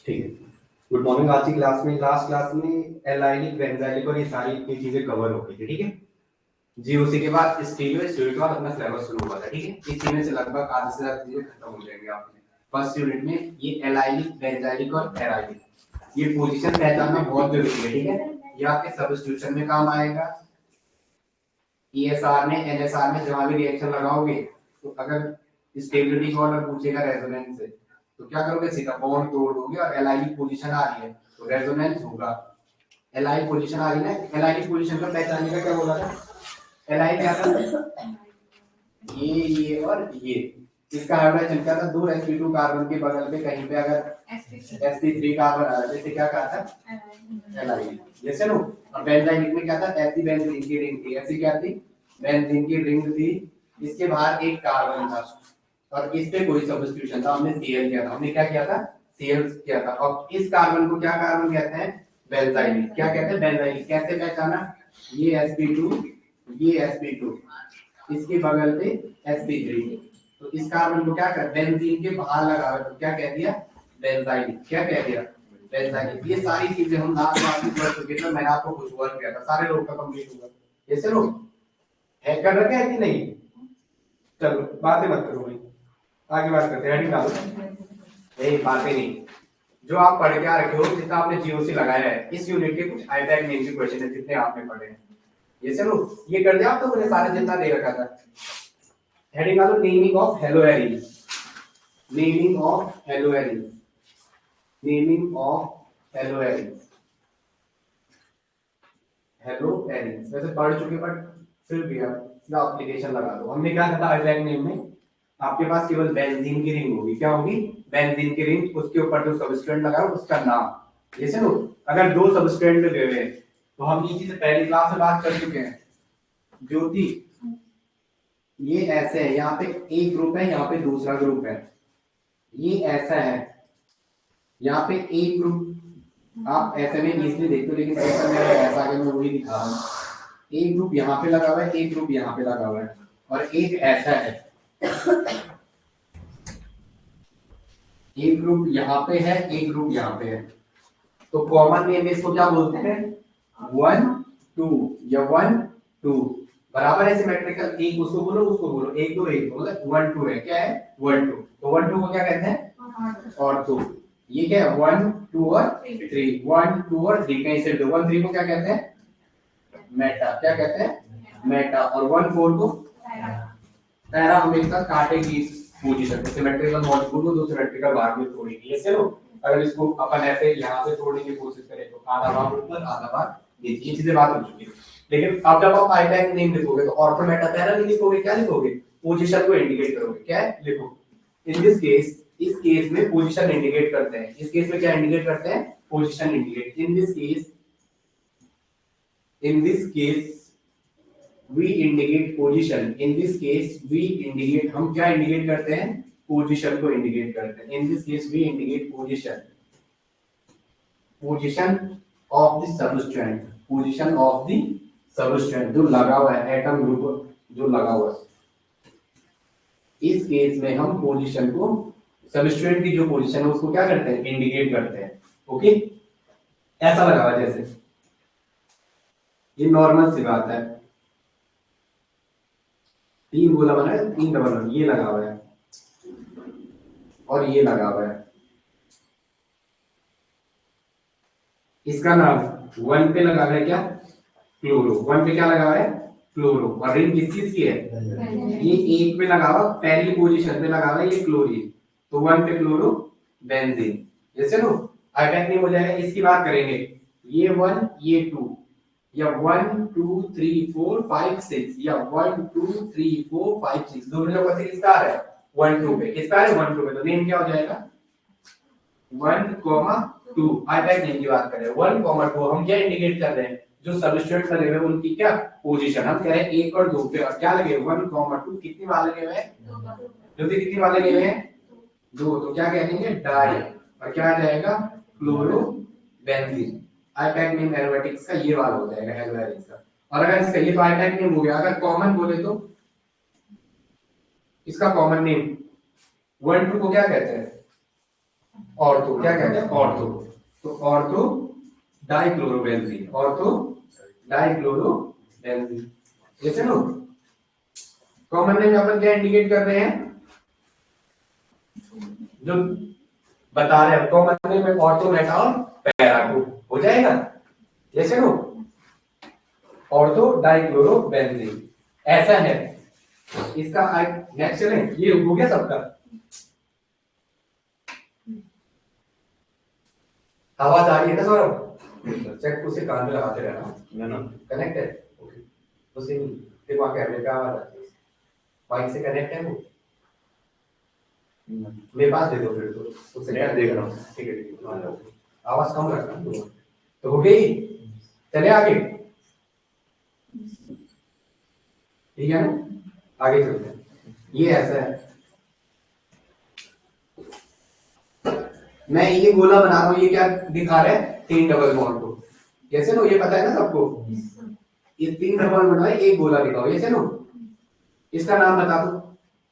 ठीक है। Good morning. आज की क्लास में लास्ट क्लास में एलाइनिक बेंजाइलिक और ये सारी इतनी चीजें कवर हो गई थी। ठीक है। जीओसी के बाद स्टील में स्टील के बाद अपना सिलेबस शुरू हुआ था। ठीक है। इस यूनिट से लगभग आधे से ज्यादा चीजें खत्म हो जाएंगी आपने फर्स्ट यूनिट में। ये एलाइनिक बेंजाइलिक और एराइलिक ये पोजीशन पहचानना बहुत जरूरी है। ठीक है। ये आपके सब्स्टिट्यूशन में काम आएगा। ईएसआर में एनएसआर में जहां भी रिएक्शन लगाओगे तो अगर स्टेबिलिटी का ऑर्डर पूछेगा रेजोनेंस से तो क्या करोगे, सीधा बॉन्ड तोड़ दोगे और एलाइनिक पोजीशन आ रही है तो रेजोनेंस होगा। एलाइन पोजीशन आ रही है ना, एलाइनिक पोजीशन का पहचानने का क्या बोला था? एलाइन क्या था? ये और ये इसका हाइड्रोजन क्या था? दो sp2 कार्बन के बगल पे कहीं पे अगर sp3 कार्बन आ रहा है जैसे क्या कहा था? एलाइन। जैसे नो अब बेंजीन में क्या था? ऐसी बेंजीन की रिंग थी। ऐसी क्या थी? बेंजीन की रिंग थी। इसके बाहर एक कार्बन था और इस पे कोई सब्स्टिट्यूशन था, हमने Cl किया था। हमने क्या किया था? Cl किया था। और इस कार्बन को क्या कार्बन कहते हैं? बेंजीन। क्या कहते हैं? बेंजीन। कैसे पहचाना? ये sp2 ये sp2 इसके बगल पे sp3 तो इस कार्बन को क्या कर बेंजीन के बाहर लगा हुआ तो क्या कह दिया? बेंजीन। क्या कह दिया? बेंजीन। ये सारी चीजें हम लास्ट क्लास में पढ़ चुके थे। मैंने आपको कुछ वर्क किया था, सारे लोग का कंप्लीट हुआ। जैसे लोग है कर रखे हैं कि नहीं? चलो बातें मत करो भाई, आगे बात करते हैं। हेडिंग डालो। नहीं बातें नहीं, जो आप पढ़ के आ रखे हो, जितना आपने जीओसी लगाया है इस यूनिट के कुछ हाईटैक नेम के क्वेश्चन है जितने आपने पढ़े हैं। ये चलो ये कर दिया आप तो मैंने सारे जितना दे रखा था। हेडिंग डालो naming of hello Erin. Naming of hello Erin. Naming of hello Erin. Hello Erin वैसे पढ़ चुके बट फिर भी आप इसका एप्लीकेशन लगा दो। हमने क्या कहा था हाईटैक नेम में? आपके पास केवल बेंजीन की रिंग होगी। क्या होगी? बेंजीन की रिंग, उसके ऊपर जो सबस्ट्रेंट लगा है उसका नाम। जैसे नो अगर दो सबस्ट्रेंट लगे हुए हैं तो हम ये चीज पहली क्लास में बात कर चुके हैं। ज्योति ये ऐसे है, यहाँ पे एक ग्रुप है, यहाँ पे दूसरा ग्रुप है। ये ऐसा है, यहाँ पे एक ग्रुप आप ऐसे में इजीली देखते हो, लेकिन ऐसा में ऐसा आगे मैं वही दिखा रहा हूँ। एक ग्रुप यहाँ पे लगा हुआ है, एक ग्रुप यहाँ पे लगा हुआ है और एक ऐसा है। एक ग्रुप यहाँ पे है, एक ग्रुप यहाँ पे है। तो कॉमन नेम इसको क्या बोलते हैं? 1 2 या 1 2 बराबर है सिमेट्रिकल। एक उसको बोलो उसको बोलो, एक दो एक दो मतलब 1 2 है। क्या है? 1 2। तो 1 2 को क्या कहते हैं? और 2। ये क्या है? 1 2 और 3। 1 2 और 3 कहीं से दो। 1 3 को क्या कहते हैं? मेटा। क्या कहते हैं? मेटा। और 1 4 को पैरा। हमेशा कांटे की पोजीशन पे सिमेट्रिकल मॉलिक्यूल को दो सिमेट्रिकल भाग में तोड़ेगी। ऐसे लो अगर इसको अपन ऐसे यहाँ से तोड़ने की कोशिश करें तो आधा भाग ऊपर आधा भाग नीचे। ये चीजें बात हो चुकी है। लेकिन अब जब आप आइटैक नेम लिखोगे तो ऑर्थोमेटा पैरा नहीं लिखोगे, क्या लिखोगे? पोजीशन को इंडिकेट करोगे। क्या है? लिखो इन दिस केस। इस केस में पोजीशन इंडिकेट करते हैं। इस केस में क्या इंडिकेट करते हैं? Position indicate. In this case, in this case we indicate position. In this case we indicate, हम क्या इंडिकेट करते हैं? पोजीशन को इंडिकेट करते हैं। In this case we indicate position. Position of the substrate. Position of the substrate जो लगा हुआ है, एटम ग्रुप जो लगा हुआ है। इस केस में हम पोजीशन को, सबस्ट्रेट की जो पोजीशन है उसको क्या करते हैं? इंडिकेट करते हैं। ओके ऐसा लगा हुआ है जैसे, ये नॉर्मल सी बात है। तीन गोला बना है, तीन डबल वन, ये लगा हुआ है और ये लगा हुआ है। इसका नाम 1 पे लगा हुआ है क्या? क्लोरो। 1 पे क्या लगा हुआ है? क्लोरो। और रिंग किस चीज की है? ये 1 पे लगा हुआ, पहली पोजीशन पे लगा हुआ है ये क्लोरीन। तो 1 पे क्लोरो बेंजीन। जैसे नो आइटैक नहीं हो जाएगा। इसकी बात करेंगे, ये 1 ये 2 या 1 2 3 4 5 6 या 1 2 3 4 5 6 दोनों जगह से किसका आ रहा है? 1 2 पे। किसका है? 1 2 पे। तो नेम क्या हो जाएगा? 1 2। आइटैक नेम की बात करें 1 2 हम क्या इंडिकेट कर रहे हैं? जो सबस्ट्रेट लगे हुए उनकी क्या पोजीशन। हम कह रहे हैं 1 और 2 पे। और क्या लगे? 1 2 कितनी बार लगे हुए हैं? जो भी कितनी बार लगे हुए हैं? 2। तो क्या कह देंगे? डाई। और क्या आ जाएगा? Chlorobenzene. आइटैक नेम एरोमेटिक्स का ये वाला हो जाएगा हेलोएरिन का। और अगर इसका ये तो आइटैक नेम हो गया, अगर कॉमन बोले तो इसका कॉमन नेम 1 2 को क्या कहते हैं? ऑर्थो, क्या कहते हैं, ऑर्थो। तो ऑर्थो डाइक्लोरोबेंजीन, ऑर्थो डाइक्लोरोबेंजीन, जैसे नो कॉमन नेम अपन क्या इंडिकेट कर रहे हैं, जो बता रहे हैं कॉमन नेम में ऑर्थो, मेटा और पैरा को हो जाएगा, जैसे नो ऑर्थो डाइक्लोरोबेंजीन ऐसा है इसका। नेक्स्ट चले, ये हो गया सबका। आवाज आ रही है ना सौरभ, चेक उसे कान में लगाते रहना, ना कनेक्ट है, ओके उसे देखो वहां कैमरे पे आवाज आती है, माइक से कनेक्ट है वो, मेरे पास दे दो फिर, तो उसे मैं देख रहा हूँ, ठीक है ठीक है, आवाज कम रखना। तो हो गई, चले आगे, ठीक है ना, आगे चलते हैं। ये ऐसा है, मैं ये गोला बना रहा हूँ, ये क्या दिखा रहा है, 3 डबल बॉन्ड को, जैसे नो ये पता है ना सबको, ये 3 डबल बॉन्ड है, एक गोला दिखाओ, जैसे नो इसका नाम बता दो,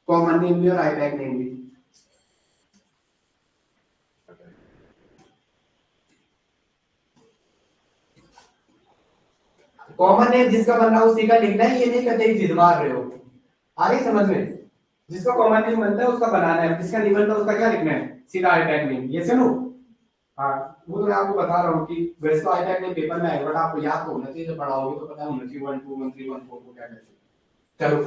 कॉमन नेम भी और आईपैक नेम भी। कॉमन नेम जिसका बन रहा है उसी का लिखना है, ये नहीं कहते जिद मार रहे हो, आ रही समझ में, जिसका कॉमन नेम बनता है उसका बनाना है, जिसका नहीं बनता उसका क्या लिखना है, सीधा आईपैक नेम, ये सुनो। हाँ, वो तो मैं आपको बता रहा हूँ कि वैसे तो आईपैक नेम पेपर में आएगा, बट आपको याद तो होना चाहिए, जब पढ़ाओगे तो पता होना चाहिए 1 2 1 3 1 4 को क्या कहते हैं। चलो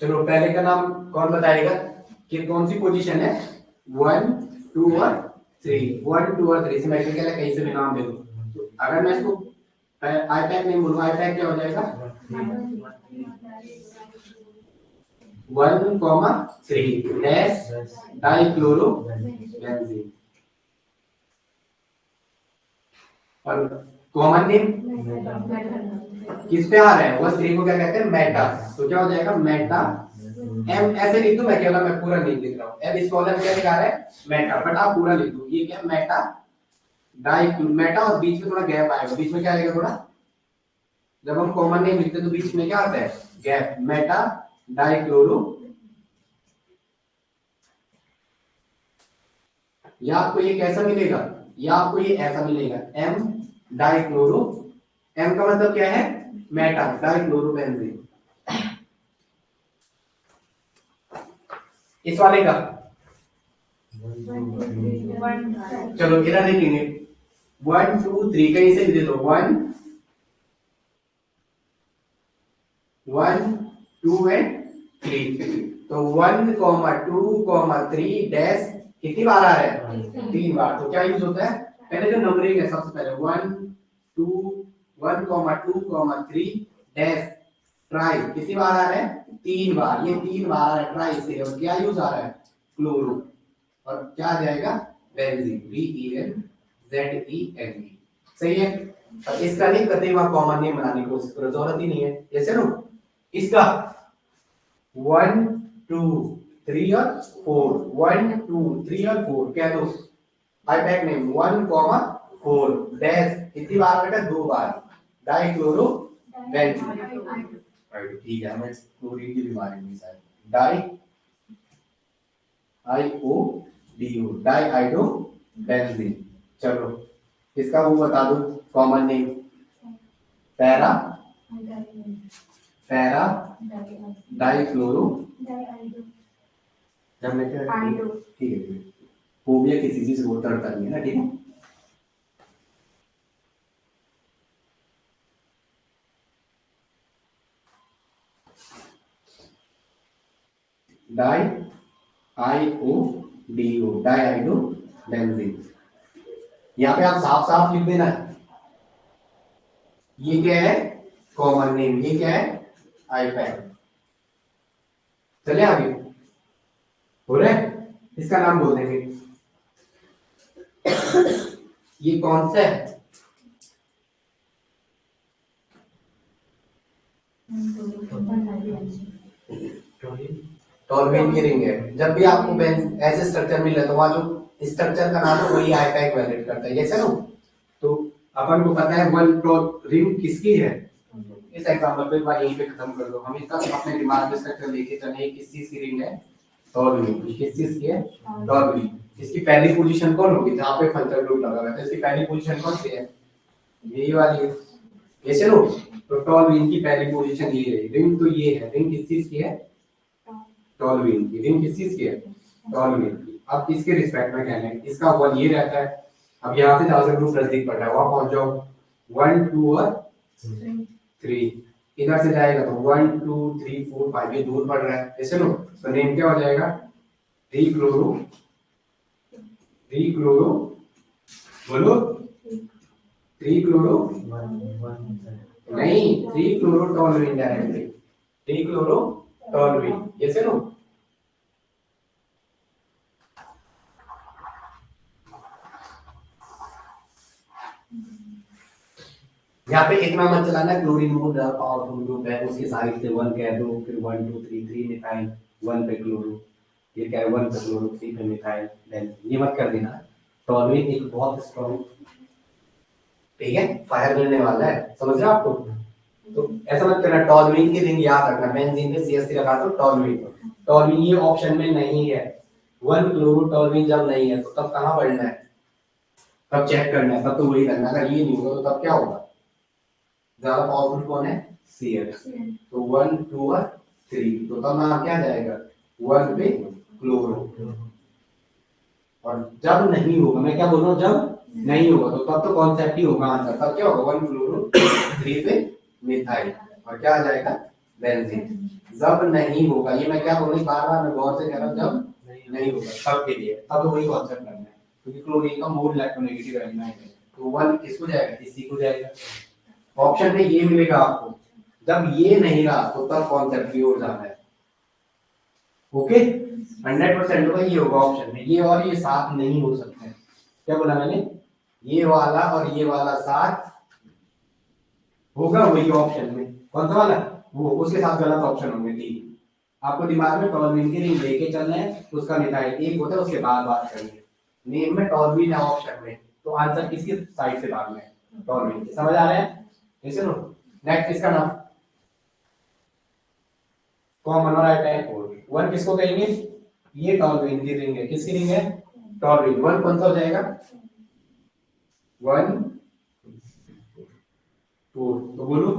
चलो पहले का नाम कौन बताएगा कि कौन सी पोजीशन है, 1 2 और 3, 1 2 और 3 सिमेट्रिकल है, कहीं से भी नाम दे दो। तो अगर मैं इसको आईपैक नेम बोलूंगा, आईपैक क्या हो जाएगा, 1 3 डैश डाइक्लोरो बेंजीन, और कॉमन नेम किस पे आ रहा है, वो 3 को क्या कहते हैं, मेटा, तो क्या हो जाएगा, मेटा, एम ऐसे लिख दो, मैं केवल मैं पूरा नहीं लिख रहा हूँ, एम इस कॉलम क्या दिखा रहा है, मेटा, बट आप पूरा लिख दो, ये क्या मेटा डाइक्लो, मेटा और बीच में थोड़ा गैप आएगा, बीच में क्या आएगा थोड़ा, जब हम कॉमन नेम लिखते हैं तो बीच में क्या आता है, गैप, मेटा डाइक्लोरो, या आपको ये कैसा मिलेगा, या आपको ये ऐसा मिलेगा, एम डाइक्लोरो, एम का मतलब क्या है, मेटा डाइक्लोरोबेंजीन, इस वाले का चलो इधर देखेंगे, 1 2 3 कहीं से भी दे दो, 1 1 2 एंड 3, तो 1 2 3 डैश कितनी बार आ रहा है, 3 बार, तो क्या यूज होता है, पहले जो नंबरिंग है सबसे पहले 1 2 1 2 3 डैश ट्राई, कितनी बार आ रहा है, 3 बार, ये 3 बार आ रहा है ट्राई से, और क्या यूज आ रहा है, क्लोरो, और क्या आ जाएगा, बेंजीन, BENZEN, सही है। अब इसका नहीं कतई वहां कॉमन नेम बनाने की कोशिश करो, जरूरत ही नहीं है, जैसे नो इसका 1 2 3 और 4, 1 2 3 और 4 क्या दो, आईपैक नेम 1 4 डैश कितनी बार बेटा, 2 बार, डाइक्लोरो बेंजीन, ठीक है, हमें क्लोरीन की बीमारी नहीं शायद, डाई IODO डाई आइडो बेंजीन, चलो इसका वो बता दो common name, para para dichloro, जब मैं क्या, ठीक है, फोबिया किसी चीज से वो डरता नहीं है ना, ठीक है, डाई IODO, डाइआइडो बेंजीन। यहाँ पे आप साफ साफ लिख देना, ये क्या है कॉमन नेम, ये क्या है आईपैक। चले आगे, हो रहा है, इसका नाम बोल देंगे। ये कौन सा है, टॉलवेन की रिंग है। जब भी आपको ऐसे स्ट्रक्चर मिल रहा है तो वहां जो स्ट्रक्चर का नाम है वही आईपैक वैलिड करता है, ये नो। तो अपन को पता है वन टॉल रिंग किसकी है, इस एग्जांपल पे मैं यहीं पे खत्म कर दो। हम इसका अपने दिमाग में स्ट्रक्चर लेके चले, किस चीज की रिंग है, टॉलवेन। किस चीज की है, टॉलवेन। इसकी पहली पोजीशन कौन होगी, जहां पे फंक्शन ग्रुप लगा हुआ है, तो इसकी पहली पोजीशन कौन सी है, यही वाली है, ये चलो। तो टॉलवेन की पहली पोजीशन ये है, रिंग तो ये है, रिंग किस चीज की है, टॉलवेन की। रिंग किस चीज की है, टॉलवेन की। अब इसके रिस्पेक्ट में कहना है, इसका वन ये रहता है। अब यहाँ से जहां से ग्रुप नजदीक पड़ रहा है वहां पहुंच जाओ, 1 2 और 3। इधर से जाएगा तो 1 2 3 4 5, ये दूर पड़ रहा है, ऐसे लो। तो नेम क्या हो जाएगा, ट्रीक्लोरो, ट्रीक्लोरो, बोलो, ट्रीक्लोरो नहीं, ट्रीक्लोरो टॉलवेन डायरेक्टली, ट्रीक्लोरो टॉलवेन, ऐसे लो। यहाँ पे इतना मत चलाना, क्लोरीन बहुत ज्यादा पावरफुल ग्रुप है, उसके साइड से 1 कह दो, फिर 1 2 3 3 मिथाइल, 1 पे क्लोरो, ये क्या है 1 पे क्लोरो, 3 पे मिथाइल, देन ये मत कर देना। टॉलवेन एक बहुत स्ट्रॉन्ग, ठीक है, फायर मिलने वाला है, समझ रहे हो आपको। तो ऐसा मत करना, टॉलवेन की रिंग याद रखना, बेंजीन पे CH3 लगा दो, टॉलवेन। टॉलवेन ये ऑप्शन में नहीं है, 1 क्लोरो टॉलवेन जब नहीं है तो तब कहां पढ़ना है, तब चेक करना है, तब तो वही करना। अगर ये नहीं होगा तो तब क्या होगा, ज्यादा पावरफुल कौन है, CH। तो 1 2 और 3, तो तब नाम क्या जाएगा, 1 पे क्लोरो। और जब नहीं होगा, मैं क्या बोल रहा हूँ, जब नहीं होगा तो तब तो कॉन्सेप्ट ही होगा आंसर, तब क्या होगा 1 क्लोरो 3 पे मिथाइल, और क्या आ जाएगा, बेंजीन। जब नहीं होगा, ये मैं क्या बोल रही बार बार, मैं गौर से कह रहा हूँ, जब नहीं होगा तब के लिए, तब तो वही कॉन्सेप्ट करना है, क्योंकि क्लोरीन का मोल इलेक्ट्रोनेगेटिव एलिमेंट है। तो 1 किसको जाएगा, इसी को जाएगा। ऑप्शन में ये मिलेगा आपको, जब ये नहीं रहा तो तब कॉन्सेप्ट की ओर जाना है। ओके, 100% होगा ये होगा ऑप्शन में, ये और ये साथ नहीं हो सकते। क्या बोला मैंने, ये वाला और ये वाला साथ होगा वही ऑप्शन में, कौन सा वाला, वो उसके साथ गलत ऑप्शन होंगे तीन। आपको दिमाग में टॉलविन की रिंग लेके चलना है, उसका मिथाइल एक होता है, उसके बाद बात करनी है। नेम में टॉलविन है ऑप्शन में, तो आंसर किसकी साइड से भागना है, टॉलविन। समझ आ रहा है, ऐसे लो। नेक्स्ट इसका नाम कॉमन और अटैक कोड, वन किसको कहेंगे, ये टॉलविन की रिंग है, किसकी रिंग है, टॉलविन। वन कौन सा हो जाएगा, 1 4, तो बोलो,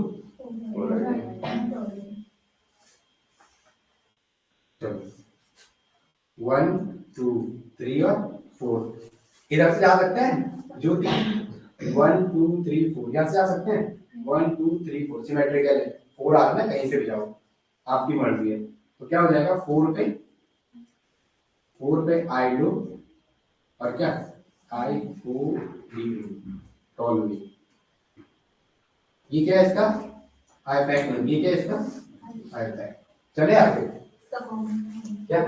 चलो 1 2 3 और 4, इधर से जा सकते हैं ज्योति, 1 2 3 4 यहाँ से जा सकते हैं, 1 2 3 4 सिमेट्रिकल है, 4 आ रहा है, कहीं से भी जाओ, आपकी मर्जी है। तो क्या हो जाएगा, 4 पे आइडो, और क्या IOD, टॉलवी। ये क्या है इसका, आईपैक में, ये क्या है इसका, आईपैक। चले आगे, क्या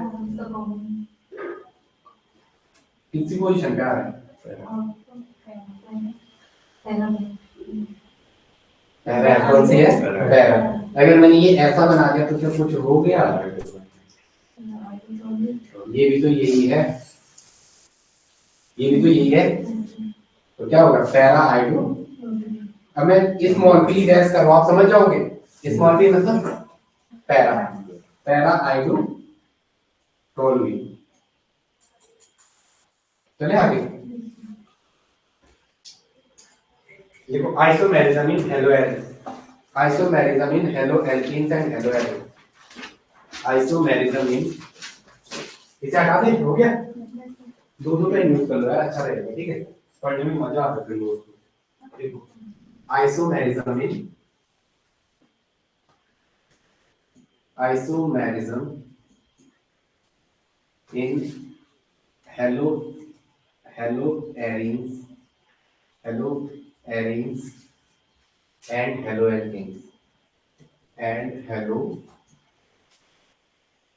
किसी पोजीशन पे आ रहा है, पैरा कौन सी है, पैरा। अगर मैंने ये ऐसा बना दिया तो क्या कुछ हो गया, ये भी तो यही है, ये भी तो यही है, तो क्या होगा, पैरा आइडो। अब मैं स्मॉल पी डैश करूँ, आप समझ जाओगे, स्मॉल पी मतलब पैरा, पैरा आइडो टोलवी। चले आगे, देखो isomerism in halo alkane, isomerism in hello alkenes and halo alkane, isomerism in, इसे हटा दे, हो गया, दोनों का यूज कर लो यार, अच्छा रहेगा, ठीक है, पढ़ने में मजा आता है लोगों को। देखो isomerism in, isomerism in halo haloarenes, haloarenes and haloalkanes, and halo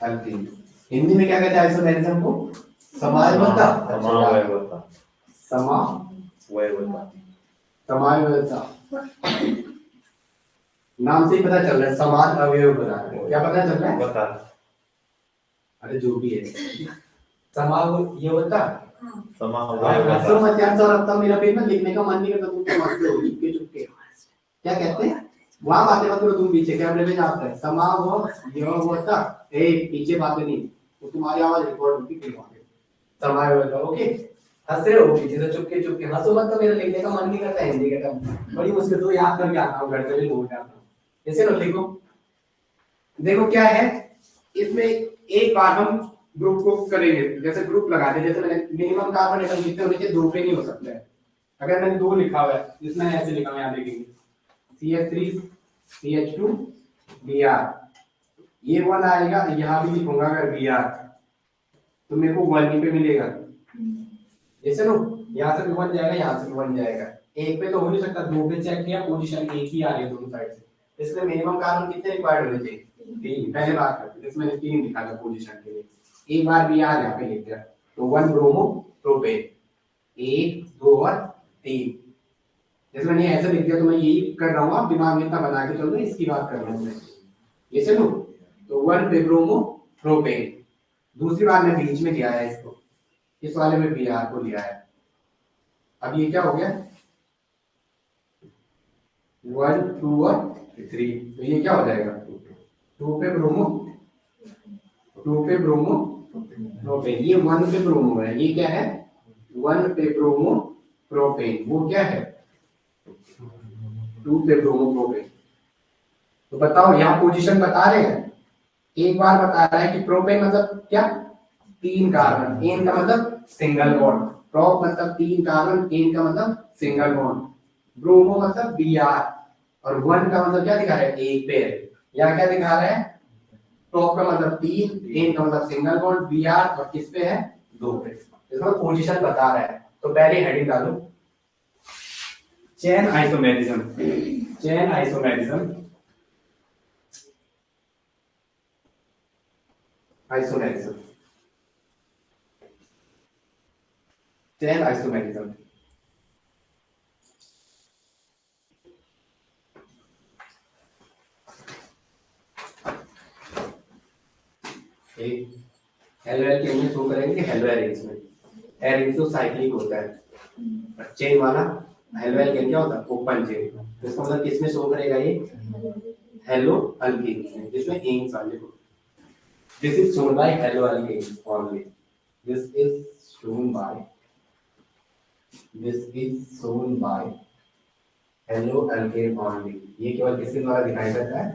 alkanes. Hindi में क्या कहते हैं आइसोमेरिज्म को? समावयवता। समावयवता। समावयवता, समावयवता। नाम से ही पता चल रहा है समान अवयव बना है। क्या पता चल रहा है? बता। अरे जो भी है, समावयवता। समावयवता। मत यार सर, अब तक मेरा पेपर लिखने का मन नहीं करता, तुम क्या मत हो चुपके चुपके। क्या कहते हैं? वहां बातें मत करो तुम, पीछे कैमरे में जाते हैं। समावयवता, ए पीछे बातें नहीं, तो तुम्हारी आवाज रिकॉर्ड होती है वहां पे। समावयवता, ओके। हंस रहे हो पीछे से चुपके चुपके, हंसो मत, तो मेरा लिखने का मन नहीं करता हिंदी का टर्म। बड़ी मुश्किल से याद करके आता हूँ, घर से भी भूल जाता हूँ। ऐसे लो लिखो। देखो क्या है इसमें, एक बार हम ग्रुप को करेंगे, जैसे ग्रुप लगाते, जैसे मैंने मिनिमम कार्बन एटम कितने होने चाहिए? 2 पे नहीं हो सकता है। अगर मैंने 2 लिखा हुआ है, इसमें ऐसे लिखा हुआ है, देखेंगे CH3 CH2 Br, ये 1 आएगा, यहाँ भी लिखूंगा अगर Br, तो मेरे को 1 ही पे मिलेगा। जैसे लो, यहाँ से भी 1 जाएगा, यहाँ से भी 1 जाएगा। एक पे तो हो नहीं सकता, 2 पे चेक किया, पोजीशन एक ही आ रही है दोनों साइड से। इसलिए मिनिमम कार्बन कितने रिक्वायर्ड होने चाहिए? 3। पहले बात करते हैं, इसमें 3 लिखा था पोजीशन के लिए। एक बार Br यहाँ पे लिख दिया, तो 1 ब्रोमो प्रोपेन, 1 2 और 3। जैसे मैंने ऐसे लिख दिया, तो मैं यही कर रहा हूँ, आप दिमाग में इतना बना के चल रहे, इसकी बात कर रहा हूँ मैं। ये चलो, तो 1 ब्रोमो प्रोपेन। दूसरी बार मैं बीच में लिया है इसको, इस वाले में Br को लिया है। अब ये क्या हो गया? 1 2 और 3, तो ये क्या हो जाएगा? 2 पे ब्रोमो, 2 पे ब्रोमो प्रोपेन। ये 1 पे ब्रोमो है, ये क्या है? 1 पे ब्रोमो प्रोपेन। वो क्या है? 2 पे ब्रोमो प्रोपेन। तो बताओ, यहाँ पोजीशन बता रहे हैं, एक बार बता रहा है कि प्रोपेन मतलब क्या? 3 कार्बन, एन का मतलब सिंगल बॉन्ड, प्रोप मतलब 3 कार्बन, एन का मतलब सिंगल बॉन्ड, ब्रोमो मतलब Br, और 1 का मतलब क्या दिखा रहा है? एक पेयर। यहाँ क्या दिखा रहा है? प्रोप का मतलब 3, एन का मतलब सिंगल बॉन्ड, Br, और किस पे है? 2 पे। इसमें पोजीशन बता रहा है। तो पहले हेडिंग डालो, chain isomerism. Chain isomerism, isomerism, chain isomerism. LOL के में शो करेंगे, हेलो एरिन्स में। एरिन्स तो साइक्लिक होता है, चेन वाला। एलओएल के क्या होता है? Open chain. इसका मतलब किस में शो करेगा ये? हेलो अल्केन्स में, जिसमें एन्स वाले को। This is shown by haloalkanes only. This is shown by, this is shown by haloalkane only. ये केवल किसके द्वारा दिखाई देता है?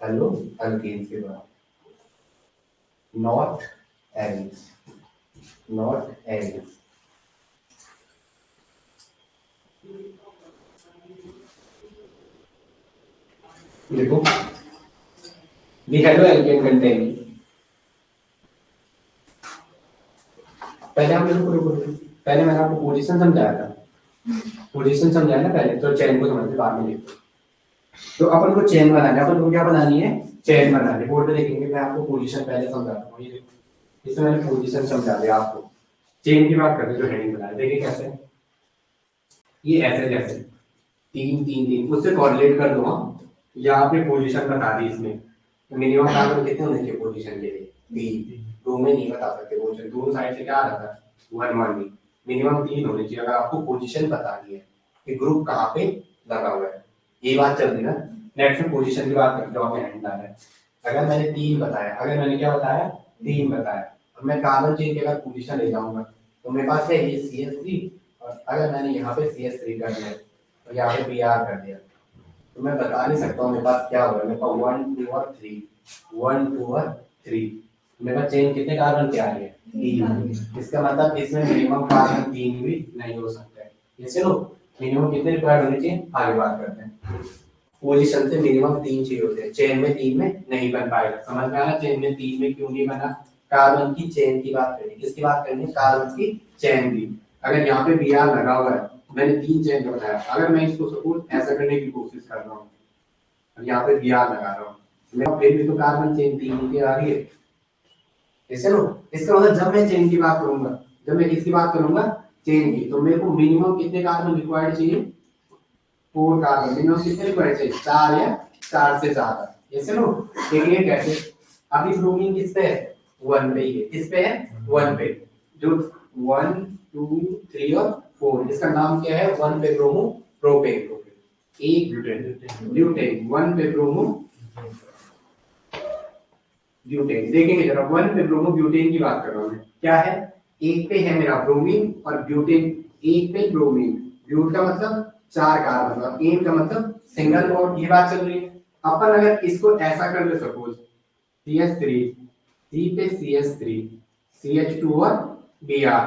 हेलो अल्केन्स के द्वारा, नॉट एरिन्स, नॉट एरिन्स। देखो, the hello alkane contain, पहले हम रुको, पहले मैंने आपको पोजीशन समझाया था, पोजीशन समझाया ना पहले, तो चेन को समझते बाद में देखो। तो अपन को चेन बनानी है, अपन को क्या बनानी है? चेन बनानी है। बोर्ड पे देखेंगे, मैं आपको पोजीशन पहले समझाता हूँ। ये देखो, इसमें मैंने पोजीशन समझा दिया आपको। चेन की बात करते जो हेडिंग बनाया, देखिए कैसे, ये ऐसे जैसे 3 3 3 उससे कोरिलेट कर दो। हम यहाँ पे पोजीशन बता दी इसमें, मिनिमम कार्बन कितने होने चाहिए पोजीशन के लिए? 3। 2 में नहीं बता सकते पोजीशन, दोनों साइड से क्या आ रहा था? 1 1 नहीं, मिनिमम 3 होने चाहिए अगर आपको पोजीशन बतानी है कि ग्रुप कहाँ पे लगा हुआ है। ये बात चल रही ना। नेक्स्ट में पोजीशन की बात करते हो, हैंड डाल है। अगर मैंने 3 बताया, अगर मैंने क्या बताया? 3 बताया, अब मैं कार्बन चेन की अगर पोजीशन ले जाऊंगा, तो मेरे पास है ये CH3, और अगर मैंने यहाँ पे CH3 कर दिया, तो यहाँ पे Br कर दिया, तो मैं बता नहीं सकता हूँ मेरे पास क्या हो रहा है। मेरे पास 1 2 और 3, 1 2 और 3, मेरे पास चेन कितने कार्बन के आ रही है? 3। इसका मतलब इसमें मिनिमम कार्बन 3 भी नहीं हो सकता है। ये चलो, मिनिमम कितने रिक्वायर्ड होने चाहिए आगे बात करते हैं। पोजीशन से मिनिमम 3 चाहिए होते हैं, चेन में 3 में नहीं बन पाएगा। समझ में आ रहा? चेन में 3 में क्यों नहीं बना? कार्बन की चेन की बात करेंगे। किसकी बात करेंगे? कार्बन की चेन की। अगर यहाँ पे Br लगा हुआ है, मैंने 3 चेन का बताया, अगर मैं इसको सपोज ऐसा करने की कोशिश कर रहा हूँ, यहाँ पे Br लगा रहा हूँ, मैं फिर भी तो कार्बन चेन 3 नीचे आ रही है, ऐसे लो। इसका मतलब जब मैं चेन की बात करूंगा, जब मैं किसकी बात करूंगा? चेन की, तो मेरे को मिनिमम कितने कार्बन रिक्वायर्ड चाहिए? 4 कार्बन। मिनिमम कितने रिक्वायर्ड चाहिए? 4 या 4 से ज्यादा, ऐसे लो। देखिए कैसे, अभी ब्रोमीन किस पे है? 1 पे ही है। किस पे है? 1 पे। जो 1 2 3 और 4, इसका नाम क्या है? 1 पे ब्रोमो प्रोपेन। एक ब्यूटेन, 1 पे ब्रोमो ब्यूटेन। देखेंगे जरा, 1 पे ब्रोमो ब्यूटेन की बात कर रहा हूं मैं। क्या है? एक पे है मेरा ब्रोमीन और ब्यूटेन, एक पे ब्रोमीन। ब्यूट का मतलब 4 कार्बन और एन का मतलब सिंगल बॉन्ड, ये बात चल रही है। अपन अगर इसको ऐसा कर ले, सपोज CH3, C पे CH3, CH2 और Br,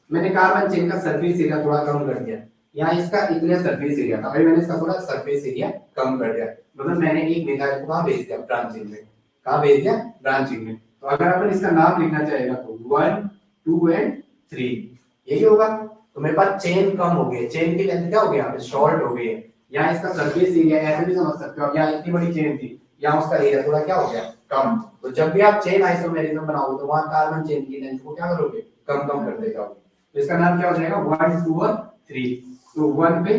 मैंने कार्बन चेन का सरफेस एरिया थोड़ा कम कर दिया। यहाँ इसका इतने सरफेस एरिया था, अभी मैंने इसका थोड़ा सरफेस एरिया कम कर दिया, मतलब मैंने एक मिथाइल को कहाँ भेज दिया? ब्रांचिंग में। कहाँ भेज दिया? ब्रांचिंग में। तो अगर अपन इसका नाम लिखना चाहेगा तो 1 2 एंड 3, यही होगा। तो मेरे पास चेन कम हो गई, चेन की लेंथ क्या हो गई? यहाँ पे शॉर्ट हो गई है। यहाँ इसका सरफेस एरिया ऐसे भी समझ सकते हो, यहाँ इतनी बड़ी चेन थी, यहाँ उसका एरिया थोड़ा क्या हो गया? कम। तो जब भी आप चेन आइसोमेरिज्म बनाओगे तो वहां कार्बन चेन की लेंथ को क्या करोगे? कम कम करते जाओगे। तो इसका नाम क्या हो जाएगा? 1 2 और 3। तो 1 पे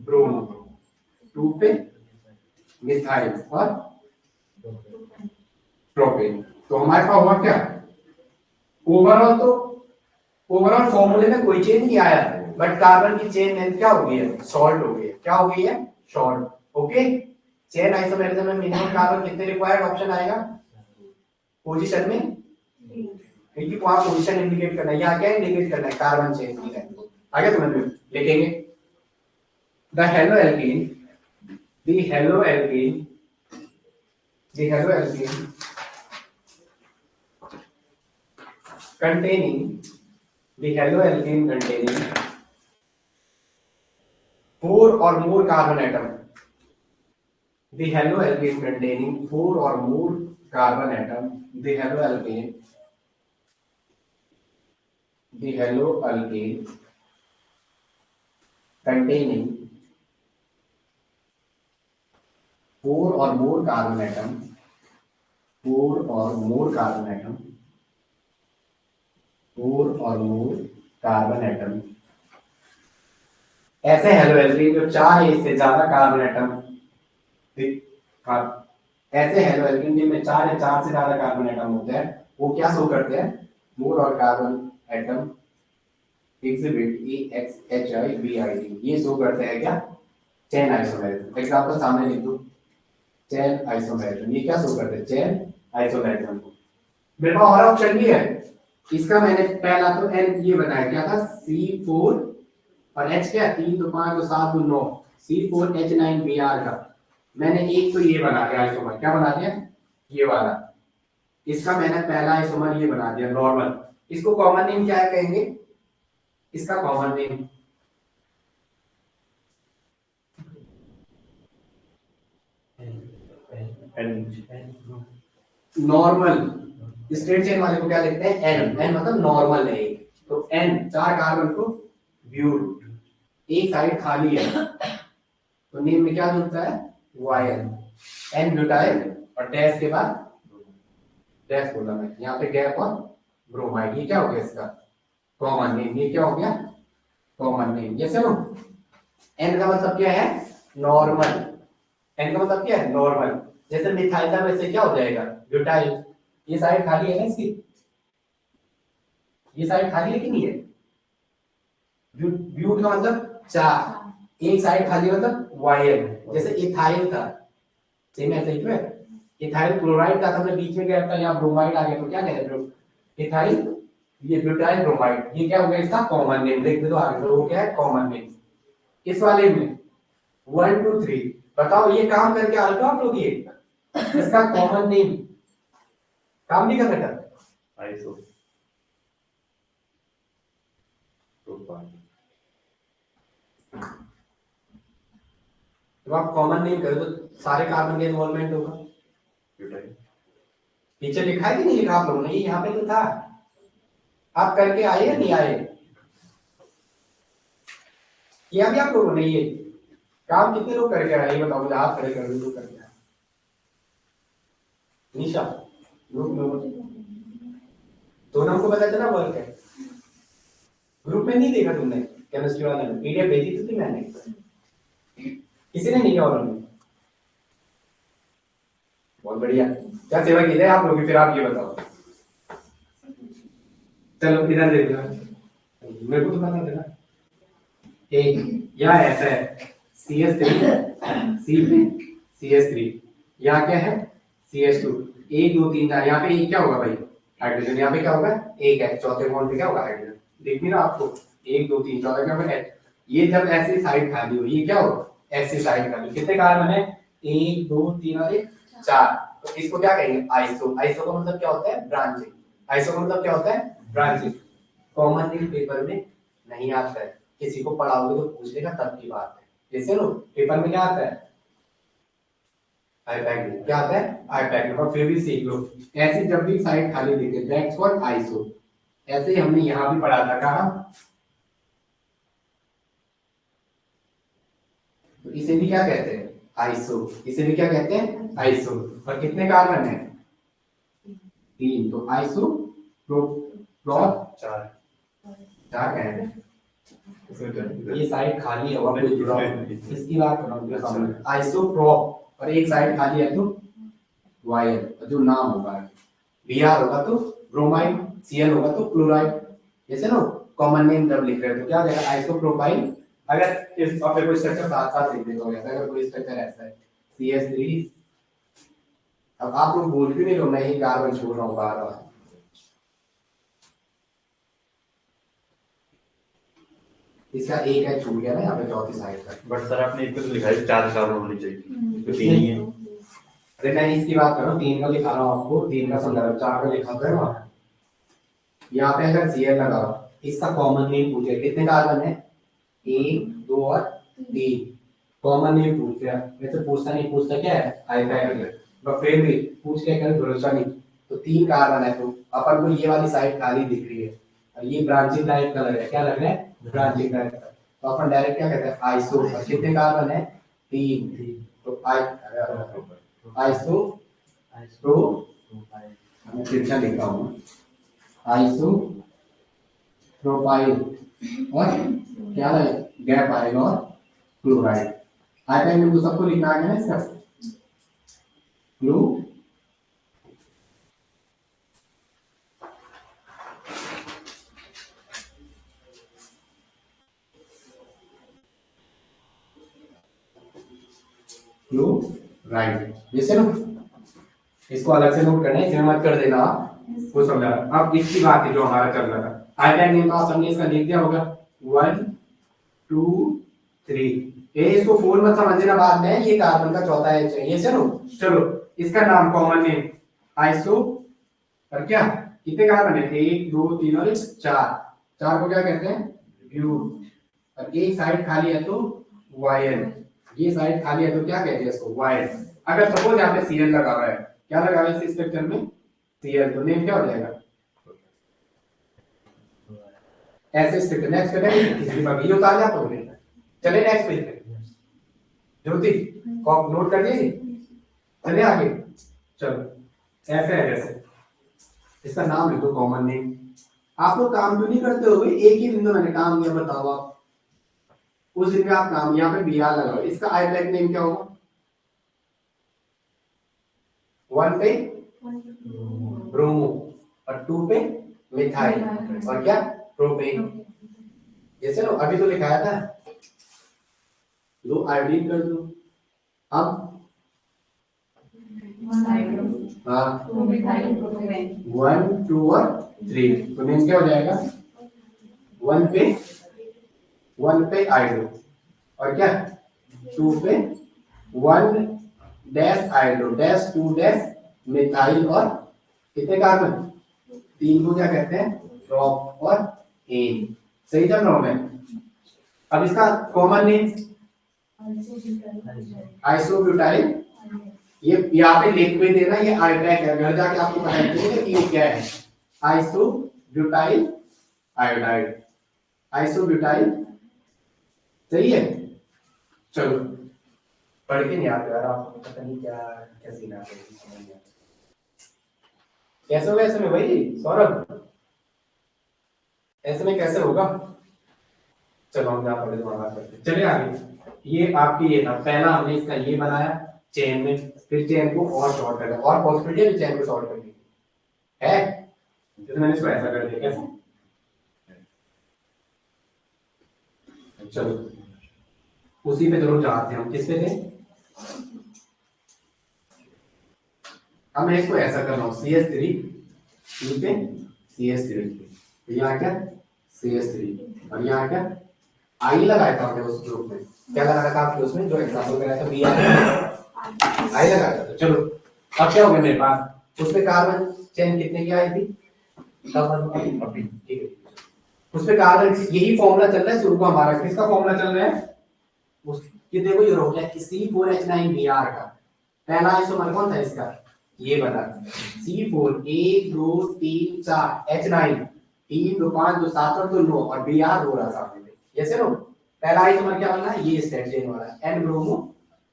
ब्रोमो, 2 पे मिथाइल और प्रोपेन। तो हमारे पास हुआ क्या? ओवरऑल तो ओवरऑल फॉर्मूले में कोई चेंज नहीं आया, बट कार्बन की चेन लेंथ क्या हो गई है? शॉर्ट हो गई है। क्या हो गई है? शॉर्ट। ओके। चेन आइसोमेरिज्म में मिनिमम कार्बन कितने रिक्वायर्ड? ऑप्शन आएगा पोजीशन में, क्योंकि वहां पोजीशन इंडिकेट करना है, यहाँ क्या इंडिकेट करना है? कार्बन चेन की लेंथ को। आगे समझ में लिखेंगे, the hello alkene, the hello alkene, the hello alkene containing, the haloalkane containing 4 or more carbon atom, the haloalkane containing 4 or more carbon atom, the haloalkane containing 4 or more carbon atom, 4 or more carbon atom, 4 or more carbon atom, ऐसे हेलोएल्कीन जो 4 या इससे ज्यादा carbon atom, ऐसे हेलोएल्कीन जिनमें 4 या 4 से ज्यादा कार्बन एटम होते हैं, वो क्या शो करते हैं? मोर और कार्बन एटम एग्जिबिट EXHIBID, ये शो करते हैं क्या? Chain isomerism. एग्जांपल सामने लिख दो, चेन आइसोमेरिज्म, ये क्या शो करते हैं? चेन आइसोमेरिज्म को। मेरे पास और ऑप्शन भी है, इसका मैंने पहला तो N ये बनाया, क्या था? C4 और H क्या? 3 तो 5 तो 7 तो 9, C4H9Br का मैंने एक तो ये बना दिया आइसोमर। क्या बना दिया? ये वाला। इसका मैंने पहला आइसोमर ये बना दिया नॉर्मल। इसको कॉमन नेम क्या कहेंगे? इसका common name normal. Straight chain वाले को क्या लिखते हैं? N। N मतलब नॉर्मल है। तो N 4 कार्बन को ब्यूट, एक साइड खाली है तो नेम में क्या जुड़ता है? YN, N ब्यूटाइल और डैश के बाद डैश बोला मैं, यहाँ पे गैप और ब्रोमाइड, ये क्या हो गया? इसका कॉमन नेम। ये क्या हो गया? Common name. ये सुनो, N का मतलब क्या है? नॉर्मल। N का मतलब क्या है? नॉर्मल। जैसे मिथाइल का वैसे क्या हो जाएगा? ब्यूटाइल। ये साइड खाली है ना इसकी, ये साइड खाली है कि नहीं है? ब्यूट का मतलब 4, एक साइड खाली मतलब YN। जैसे इथाइल था, सेम ऐसे ही है। इथाइल क्लोराइड का था, हमने बीच में गया था, यहाँ ब्रोमाइड आ गया तो क्या कहते हैं? इथाइल, ये ब्यूटाइल ब्रोमाइड, ये क्या हो गया? इसका कॉमन नेम। लिख दो आगे, तो वो क्या है? Common name. इस वाले में 1 2 3, बताओ ये काम करके अल्फा आप लोग, ये इसका कॉमन नेम काम नहीं कर रहा। आइसो जब आप कॉमन नेम करो तो सारे कार्बन के इन्वॉल्वमेंट होगा। ब्यूटाइल पीछे लिखा है कि नहीं लिखा आप लोगों ने? ये यहाँ पे तो था, आप करके आए या नहीं आए? किया भी आप लोगों ने ये काम? कितने लोग करके आए ये बताओ मुझे, हाथ खड़े कर दो करके आए। निशा ग्रुप में दोनों को पता चला वर्क है? ग्रुप में नहीं देखा तुमने? केमिस्ट्री वाले ने पीडीएफ भेजी थी मैंने, किसी ने नहीं किया? और बहुत बढ़िया। क्या सेवा की जाए आप लोग की? फिर आप ये बताओ। चलो इधर देख लो, मेरे को तो पता चला। एक या ऐसा है CS3 C पे CS3, यहाँ क्या है CS2, 1 2 3 4, यहाँ पे एक क्या होगा भाई? हाइड्रोजन। यहाँ पे क्या होगा? एक है, चौथे बॉन्ड पे क्या होगा? हाइड्रोजन। देख नहीं रहा आपको? 1 2 3 चौथा क्या होगा? H। ये जब ऐसी साइड खाली हो, ये क्या होगा? ऐसी साइड खाली। कितने कार्बन है? 1 2 3 और 1 4। तो इसको क्या कहेंगे? आइसो। आइसो का मतलब क्या होता है? ब्रांचिंग। आइसो का मतलब क्या होता है? ब्रांचिंग। कॉमन इन पेपर में नहीं आता है, किसी को पढ़ाओगे तो पूछ लेगा तब की बात है। जैसे नो पेपर में क्या आता है? आईपैक। क्या आता है? आईपैक। और फिर भी सीख लो, ऐसी जब भी साइड खाली दिखे दैट्स व्हाट आइसो। ऐसे ही हमने यहाँ भी पढ़ा था, कहा तो इसे भी क्या कहते हैं? आइसो। इसे भी क्या कहते हैं? आइसो। और कितने कार्बन है? 3। तो आइसो प्रो 4 है। ये साइड खाली है और कोई जुड़ा इसकी बात कर रहा हूँ। आइसोप्रोप और एक साइड खाली है तो वायर, जो नाम होगा Br होगा तो ब्रोमाइड, Cl होगा तो क्लोराइड। जैसे ना कॉमन नेम जब लिख रहे हो तो क्या हो जाएगा? आइसोप्रोपाइल। अगर इस और फिर कोई स्ट्रक्चर साथ साथ लिख देते हो, अगर कोई स्ट्रक्चर ऐसा है CS3। अब आप लोग बोल भी नहीं रहे हो, मैं ये कार्बन छोड़ रहा हूँ बार बार। इसका एक है छूट गया ना यहाँ पे चौथी साइड का। बट सर आपने इसको तो लिखा है 4 कार्बन होनी चाहिए, इसको 3 ही है। अरे मैं इसकी बात कर रहा हूँ, 3 का लिखा रहा हूँ आपको, 3 का संदर्भ, 4 का लिखा था वहाँ। यहाँ पे अगर Cl लगा इसका कॉमन नेम पूछे कितने कार्बन है? 1 2 और 3। कॉमन नेम पूछ रहा है, वैसे पूछता नहीं, पूछता क्या है? हाइड्रोजन। बट फिर भी पूछ के कल भरोसा नहीं। तो 3 कार्बन है तो अपन को ये वाली साइड खाली दिख रही है और ये ब्रांचिंग टाइप का लग रहा है। क्या लग रहा है? ब्रांचिंग टाइप का। तो अपन डायरेक्ट क्या कहते हैं? आइसो। और कितने कार्बन है? 3। तो आइसो प्रो, मैं तिरछा लिख रहा हूँ, आइसो प्रोपाइल और क्या है? गैप आयन और क्लोराइड। आइपैक में तो सबको लिखना है ना इसका क्लू। Clue right. जैसे ना इसको अलग से नोट करना है, इसमें मत कर देना वो समझा। अब इसकी बात है जो हमारा चल रहा था, आइपैक नेम तो हमने इसका लिख दिया होगा 1 2 3। ये इसको 4 मत समझना बाद में, ये कार्बन का चौथा एच है ये। चलो इसका नाम कॉमन नेम आइसो। और क्या कितने कार्बन है? 1 2 3 और 4। 4 को क्या कहते हैं? ब्यूट। और एक साइड खाली है तो वायर। ये साइड खाली है तो क्या कहते हैं इसको? वायर। अगर सपोज यहाँ पे Cl लगा हुआ है, क्या लगा हुआ है इस स्ट्रक्चर में? Cl। तो नेम क्या हो जाएगा? ऐसे स्ट्रक्चर। नेक्स्ट करेंगे तीसरी बार ये उतार लिया तो चले नेक्स्ट पेज पे। ज्योति कॉप नोट कर दिए? चले आगे। चलो ऐसे है जैसे, इसका नाम लिखो कॉमन नेम। आप लोग काम क्यों नहीं करते हो भाई? एक ही दिन तो मैंने काम किया, बताओ आप। उस दिन पे आप काम, यहाँ पे Br लगाओ, इसका आइपैक नेम क्या होगा? 1 पे ब्रोमो और 2 पे मिथाइल और क्या? प्रोपेन। जैसे ना अभी तो लिखाया था, लो आयोडीन कर दो। अब हाँ 1 2 और 3 तो नेम क्या हो जाएगा? 1 पे आयोडो और क्या? 2 पे 1 dash iodo dash 2 dash methyl और कितने कार्बन? 3 को क्या कहते हैं? ड्रॉप और एन। सही चल रहा हूं मैं? अब इसका कॉमन नेम आइसोब्यूटाइल ये यहाँ पे लिक्विड है ना, ये आयोडाइड है, घर जाके आपको पता चलेगा कि ये क्या है, आइसोब्यूटाइल आयोडाइड, आइसोब्यूटाइल। सही है। चलो पढ़ के नहीं आते यार, आपको पता नहीं क्या क्या सीन आता है, समझ नहीं आता। कैसे होगा ऐसे में भाई सौरभ, ऐसे में कैसे होगा? चलो हम यहाँ पढ़े दोबारा करते हैं। चलिए आगे। ये आपकी ये था पहला, हमने इसका ये बनाया चेन में, फिर चेन को और शॉर्ट कर दिया, और पॉसिबिलिटी है चेन को शॉर्ट करने की है, जैसे मैंने इसको ऐसा कर दिया, कैसे? चलो उसी पे जरूर जाते हैं हम, किस पे थे? अब मैं इसको ऐसा कर रहा हूँ CH3 पे CH3, तो यहाँ क्या CH3, और यहाँ क्या आई लगाया था हमने उस ग्रुप में, क्या लगाया था आपने उसमें जो एग्जाम्पल कराया था, Br आई लगाया था। चलो अब क्या हो गया मेरे पास, उसपे कार्बन चेन कितने की आई थी, ठीक है, उसपे कार्बन यही फॉर्मूला चल रहा है शुरू का हमारा, किसका फॉर्मूला चल रहा है, ये देखो ये हो गया C4H9Br का पहला आइसोमर कौन था इसका, ये बना C4 1 2 3 4 H9 3 2 5 2 7 और 2 9 और Br हो रहा सामने में, जैसे नो पहला आइसोमर क्या बना, ये स्टेट चेन वाला N ब्रोमो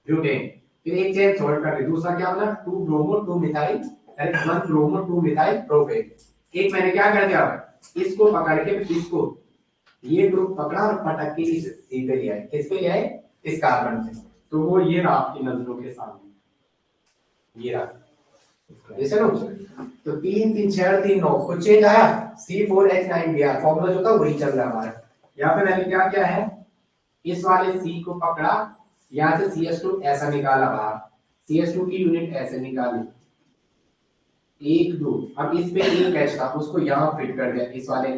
ब्यूटेन, फिर एक चेन छोड़ कर दूसरा क्या बना 2 ब्रोमो 2 मिथाइल, अरे 1 ब्रोमो 2 मिथाइल प्रोपेन। एक मैंने क्या कर दिया, इसको पकड़ के इसको ये ग्रुप पकड़ा और पटक के इस सी पे लिया है, किस पे लिया है, इस कार्बन पे, तो वो ये रहा आपकी नजरों के सामने, ये रहा, जैसे नो तो 3 3 6 3 9 कुछ चेंज आया, C4H9Br फॉर्मूला जो था वही चल रहा है हमारा। यहाँ पे मैंने क्या किया है, इस वाले C को पकड़ा, यहाँ से CH2 ऐसा निकाला बाहर, CH2 की यूनिट ऐसे निकाली 1 2, अब इस पे एक H था उसको यहाँ फिट कर दिया, इस वाले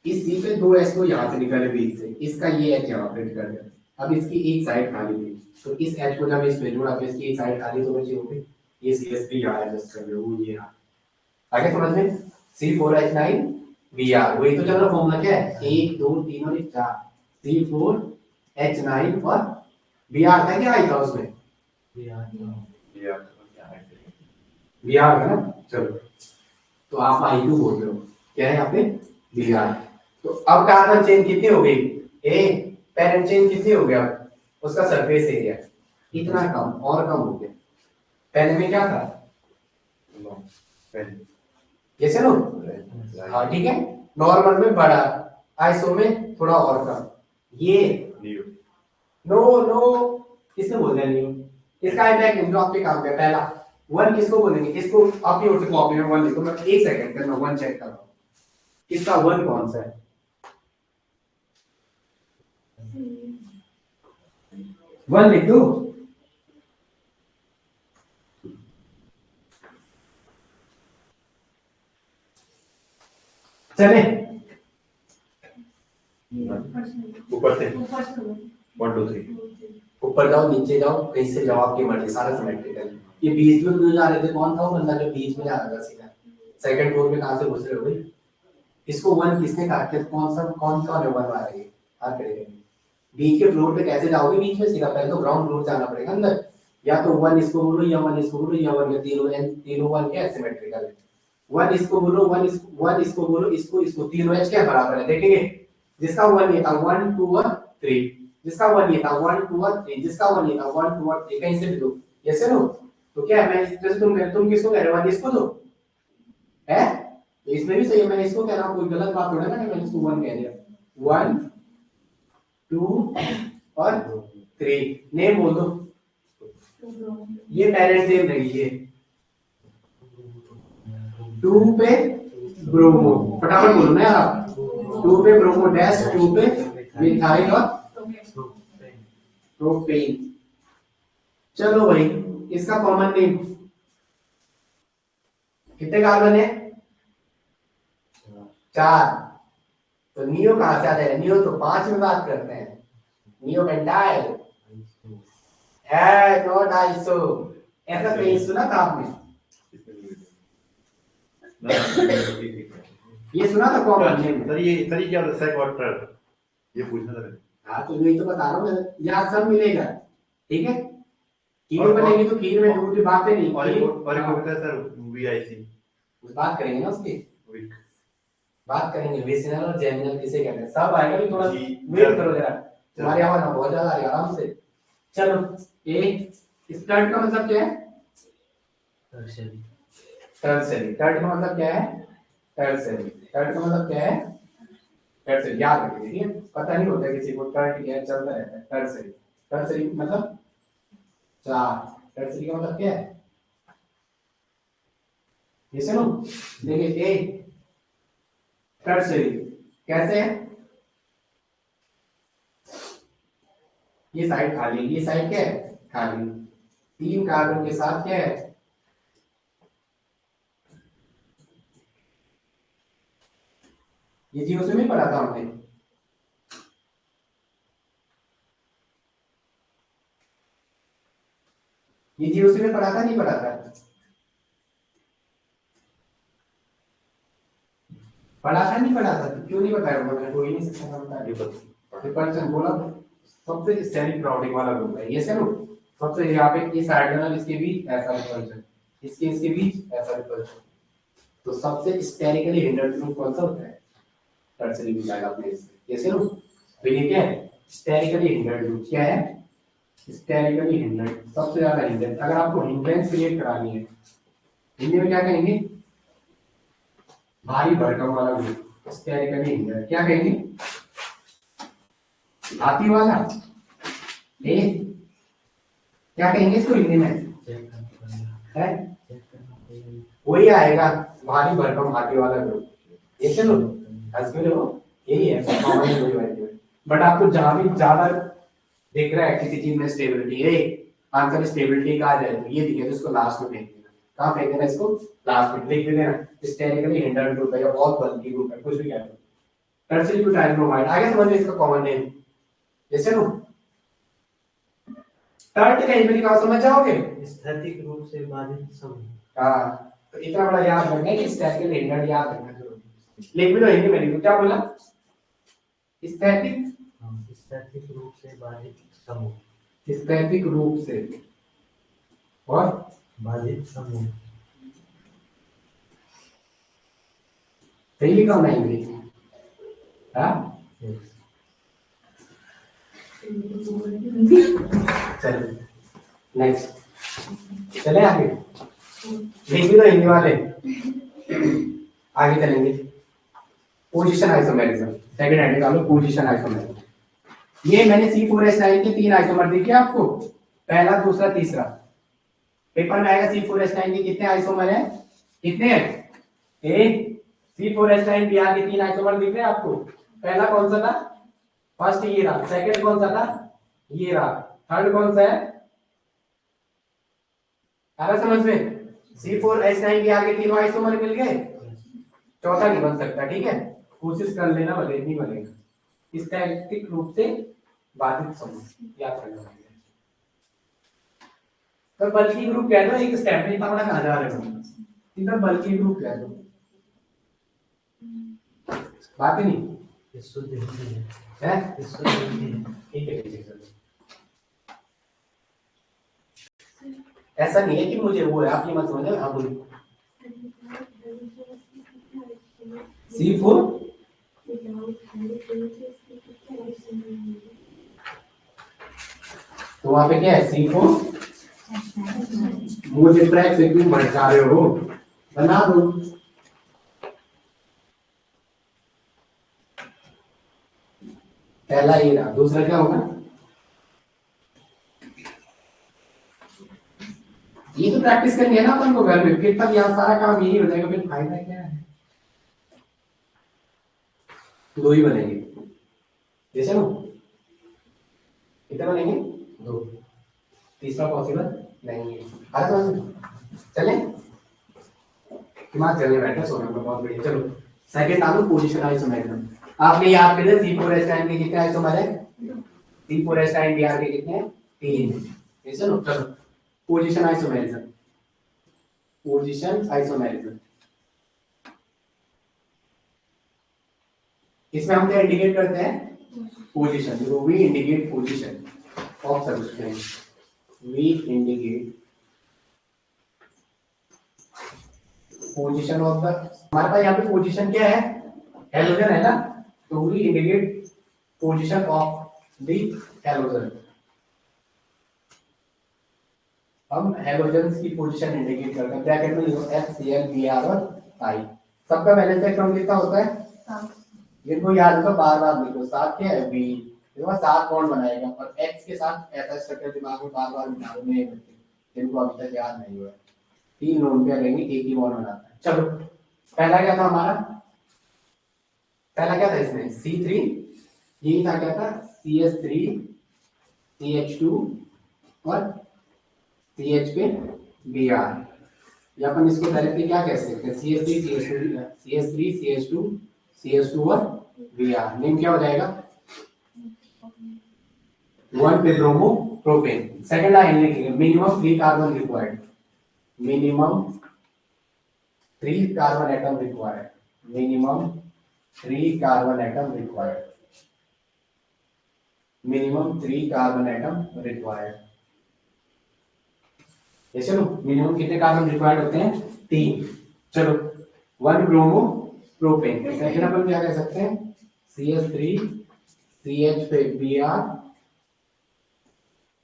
इस C पे 2 S को यहाँ से निकाले बीच से, इसका ये H यहाँ फिट कर दिया, अब इसकी एक साइड खाली थी, तो इस H को जब इस पे जोड़ा तो इसकी एक साइड खाली तो बची होगी, ये CH3 यहाँ एडजस्ट कर लो, वो ये रहा। आगे समझ में, C4H9Br वही तो चल रहा फॉर्मूला, क्या है 1 2 3 और 4, C4H9 और Br था, क्या आई था उसमें Br था ना, चलो तो आप I2 बोल रहे हो, क्या है यहाँ पे Br। तो अब कार्बन चेन कितनी हो गई, ए पेरेंट चेन कितनी हो गया, उसका सरफेस एरिया इतना कम और कम हो गया, पहले में क्या था जैसे नो, हाँ ठीक है, नॉर्मल में बड़ा, आइसो में थोड़ा और कम, ये नो नो किसने बोल दिया नियो, इसका इम्पैक्ट जो आपके काम पे पहला 1 किसको बोलेंगे, इसको अपनी ओर से कॉपी में 1 लिखो, मैं 1 सेकंड में 1 चेक कर रहा हूँ, इसका 1 कौन सा है, 1 लिख दो, चले ऊपर से 1 2 3 ऊपर जाओ नीचे जाओ कहीं से जाओ, आपकी मर्जी, सारा सिमेट्रिकल। ये बीच में क्यों जा रहे थे, कौन था वो बंदा जो बीच में जा रहा था सीधा, सेकंड फ्लोर में कहां से घुस रहे हो भाई, इसको 1 किसने काट के, कौन सा कौन सा नंबर आ रही है, हाथ करेंगे बीच के फ्लोर पे कैसे जाओगे बीच में सीधा, पहले तो ग्राउंड फ्लोर जाना पड़ेगा अंदर, या तो 1 इसको बोलो या 1 इसको बोलो या 1 या तीनों 1 क्या सिमेट्रिकल है, 1 इसको बोलो 1 इसको बोलो, इसको इसको तीनों एच क्या बराबर है, देखेंगे जिसका 1 ये था 1 2 और 3, जिसका 1 ये था 1 2 और 3, जिसका 1 ये था 1 2 और 3, कहीं से भी दो, यस नो, तो क्या है, मैं जैसे तुम किसको कह रहे हो, 1 इसको दो है, तो इसमें भी सही है, मैं इसको कह रहा हूं, कोई गलत बात थोड़ा ना कि मैंने इसको 1 कह दिया, 1 2 और 3 नेम बोल दो, ये पेरेंट नेम रहेगी, ये 2 पे ब्रोमो, फटाफट बोलो ना यार, 2 पे ब्रोमो डैश, 2 पे मिथाइल और प्रोपेन। चलो भाई इसका कॉमन नेम कितने कार्बन है, 4, तो नियो कहां से आ जाएगा, नियो तो 5 में बात करते हैं, नियो पेंटाइल है, नॉट आइसो, ऐसा कहीं सुना था आपने, ये सुना था कॉमन नेम, सर ये क्या सेक वाटर ये पूछना था, हाँ तो यही तो बता रहा हूँ मैं, यहाँ सब मिलेगा, ठीक है। खीर बनेगी तो खीर में दूध की बातें नहीं, और खीर और एक होता है सर वीआईसी, उस बात करेंगे ना उसकी, वीक बात करेंगे वेसिनल और जेमिनल किसे कहते हैं, सब आएगा भी, थोड़ा जी, वेट करो जरा, तुम्हारे आवाज ना बहुत ज्यादा आ रही है, आराम से। चलो ए स्टर्ट का मतलब क्या है? टर्सरी। टर्सरी, टर्ट का मतलब क्या है? टर्सरी, टर्ट का मतलब क्या है? टर्सरी, याद रखिए, ठीक है, पता नहीं होता किसी को टर्ट क्या है, चलता रहता है टर्सरी। टर्सरी मतलब चार, टर्सरी का मतलब क्या है? ये सुनो, देखिए ए टर्सरी कैसे है, ये साइड खाली, ये साइड क्या है? खाली, तीन कार्बन के साथ क्या है? ये जी उसमें पढ़ा था हमने, ये जी उसमें पढ़ा था नहीं पढ़ा था? पढ़ा था नहीं पढ़ा था, तो क्यों नहीं बताया मैंने, कोई नहीं सिस्टम बताया, रिपल्शन बोला तो सबसे स्टेरिक क्राउडिंग वाला ग्रुप है ये, चलो सबसे यहाँ पे इस आर्डिनल इसके बीच ऐसा रिपल्शन, इसके बीच ऐसा रिपल्शन, तो सबसे स्टेरिकली हिंडर्ड ग्रुप कौन सा होता है? टर्सरी बुलाएगा आपने इससे, ये चलो तो ये क्या है? स्टेरिकली हिंडर्ड ग्रुप क्या है? स्टेरिकली हिंडर्ड, सबसे ज्यादा हिंडर्ड। अगर आपको हिंड्रेंस क्रिएट करानी है, हिंदी में क्या कहेंगे? भारी भरकम वाला ग्रुप, स्टेरिकली हिंडर्ड क्या कहेंगे? हाथी वाला, ए क्या कहेंगे इसको हिंदी में? है वही आएगा, भारी भरकम हाथी वाला ग्रुप, ये चलो हंसते हो, यही है कॉमन वही वैल्यू है। बट आपको जहां भी ज्यादा दिख रहा है किसी चीज में स्टेबिलिटी है, आंसर स्टेबिलिटी का आ जाए तो ये दिखे तो इसको लास्ट में फेंक देना, कहां फेंक देना इसको? लास्ट में लिख देना, स्टेरिकली हिंडर्ड ग्रुप है या बहुत बल्की ग्रुप है, कुछ भी कह दो, टर्सरी ब्यूटाइल ब्रोमाइड, आगे समझ में इसका कॉमन नेम, जैसे नो टर्ट का इंजरी का समझ जाओगे, स्थैतिक रूप से बाधित समूह। हाँ तो इतना बड़ा याद रखना है कि स्टैटिक हिंडर्ड याद रखना जरूरी, लिख भी दो हिंदी में, लिखो क्या बोला? स्टैटिक, स्थैतिक रूप से बाधित समूह, स्टैटिक रूप से और बाधित समूह। सही लिखा होना इंग्लिश, हाँ चलो नेक्स्ट चले आगे, लिख भी दो हिंदी वाले, आगे चलेंगे। पोजीशन आइसोमेरिज्म, सेकंड हेड निकालो, पोजीशन आइसोमेरिज्म। ये मैंने C4H9 के तीन आइसोमर दिखे आपको, पहला दूसरा तीसरा, पेपर में आएगा C4H9 के कितने आइसोमर है, कितने हैं? एक C4H9 Br के तीन आइसोमर दिख रहे हैं आपको, पहला कौन सा था? फर्स्ट ये रहा, सेकंड कौन सा था? ये रहा, थर्ड कौन सा है? आगे समझ में, C4H9 Br के तीनों आइसोमर मिल गए, चौथा नहीं बन सकता, ठीक है, कोशिश कर लेना, भले नहीं बनेगा। स्टैटिक रूप से बाधित समूह याद रखना, तो बल्कि ग्रुप कह दो, एक स्टेप में इतना बड़ा कहां जा रहे हो, इधर बल्कि ग्रुप कह दो, बात ही नहीं ये शुद्ध हिंदी है, है, ये शुद्ध हिंदी है। ठीक है ठीक है। ऐसा नहीं है कि मुझे वो है, आप ये मत समझो, हाँ बोलिए। C4 तो वहां पे क्या है? C4 मुझे ट्रैक से क्यों भटका रहे हो, बना दो। पहला ये रहा, दूसरा क्या होगा? ये तो प्रैक्टिस करनी है ना अपन को घर में, फिर तब यहाँ सारा काम यही हो जाएगा, फिर फायदा क्या है? दो ही बनेंगे, जैसे ना कितने बनेंगे? दो, तीसरा पॉसिबल नहीं है। आ चले दिमाग चलने बैठा, सोना में बहुत बढ़िया। चलो सेकंड आलू पोजीशन आइसोमेरिज्म, आपने याद कर लिया C4H9 के कितने आइसोमर है? C4H9 Br के कितने? तीन, ऐसे नो। चलो पोजीशन आइसोमेरिज्म, पोजीशन आइसोमेरिज्म, इसमें हम क्या इंडिकेट करते हैं? position. So we indicate position of substance. We indicate position of the, हमारे पास यहाँ पे पोजीशन क्या है, हेलोजन है ना, तो we indicate position of the halogen. हम हेलोजन की पोजीशन इंडिकेट करते हैं. ब्रैकेट में लिखो F C L B R और आई. सबका वैलेंस इलेक्ट्रॉन कितना होता है, इनको याद रखो, बार बार लिखो. साथ क्या है, बी, देखो सात बॉन्ड बनाएगा और एक्स के साथ ऐसा स्ट्रक्चर दिमाग में बार बार बिठा दो, नहीं बच्चे जिनको अभी तक याद नहीं हुआ. तीन लोन पे रहेंगे, एक ही बॉन्ड बनाता है. चलो पहला क्या था हमारा, पहला क्या था इसमें C3, ये था क्या था CS3 CH2 और CH पे Br. या अपन इसको डायरेक्टली क्या कह सकते हैं, CS3 CH2 CH2 और Br. नेम क्या हो जाएगा, 1 पे ब्रोमो प्रोपेन. सेकंड लाइन लिखेंगे minimum 3 carbon required, minimum 3 carbon atom required, minimum 3 carbon atom required, minimum 3 carbon atom required. ये चलो मिनिमम कितने कार्बन रिक्वायर्ड होते हैं, 3. चलो 1 ब्रोमो प्रोपेन. सेकंड अपन क्या कह सकते हैं, CH3 CH पे Br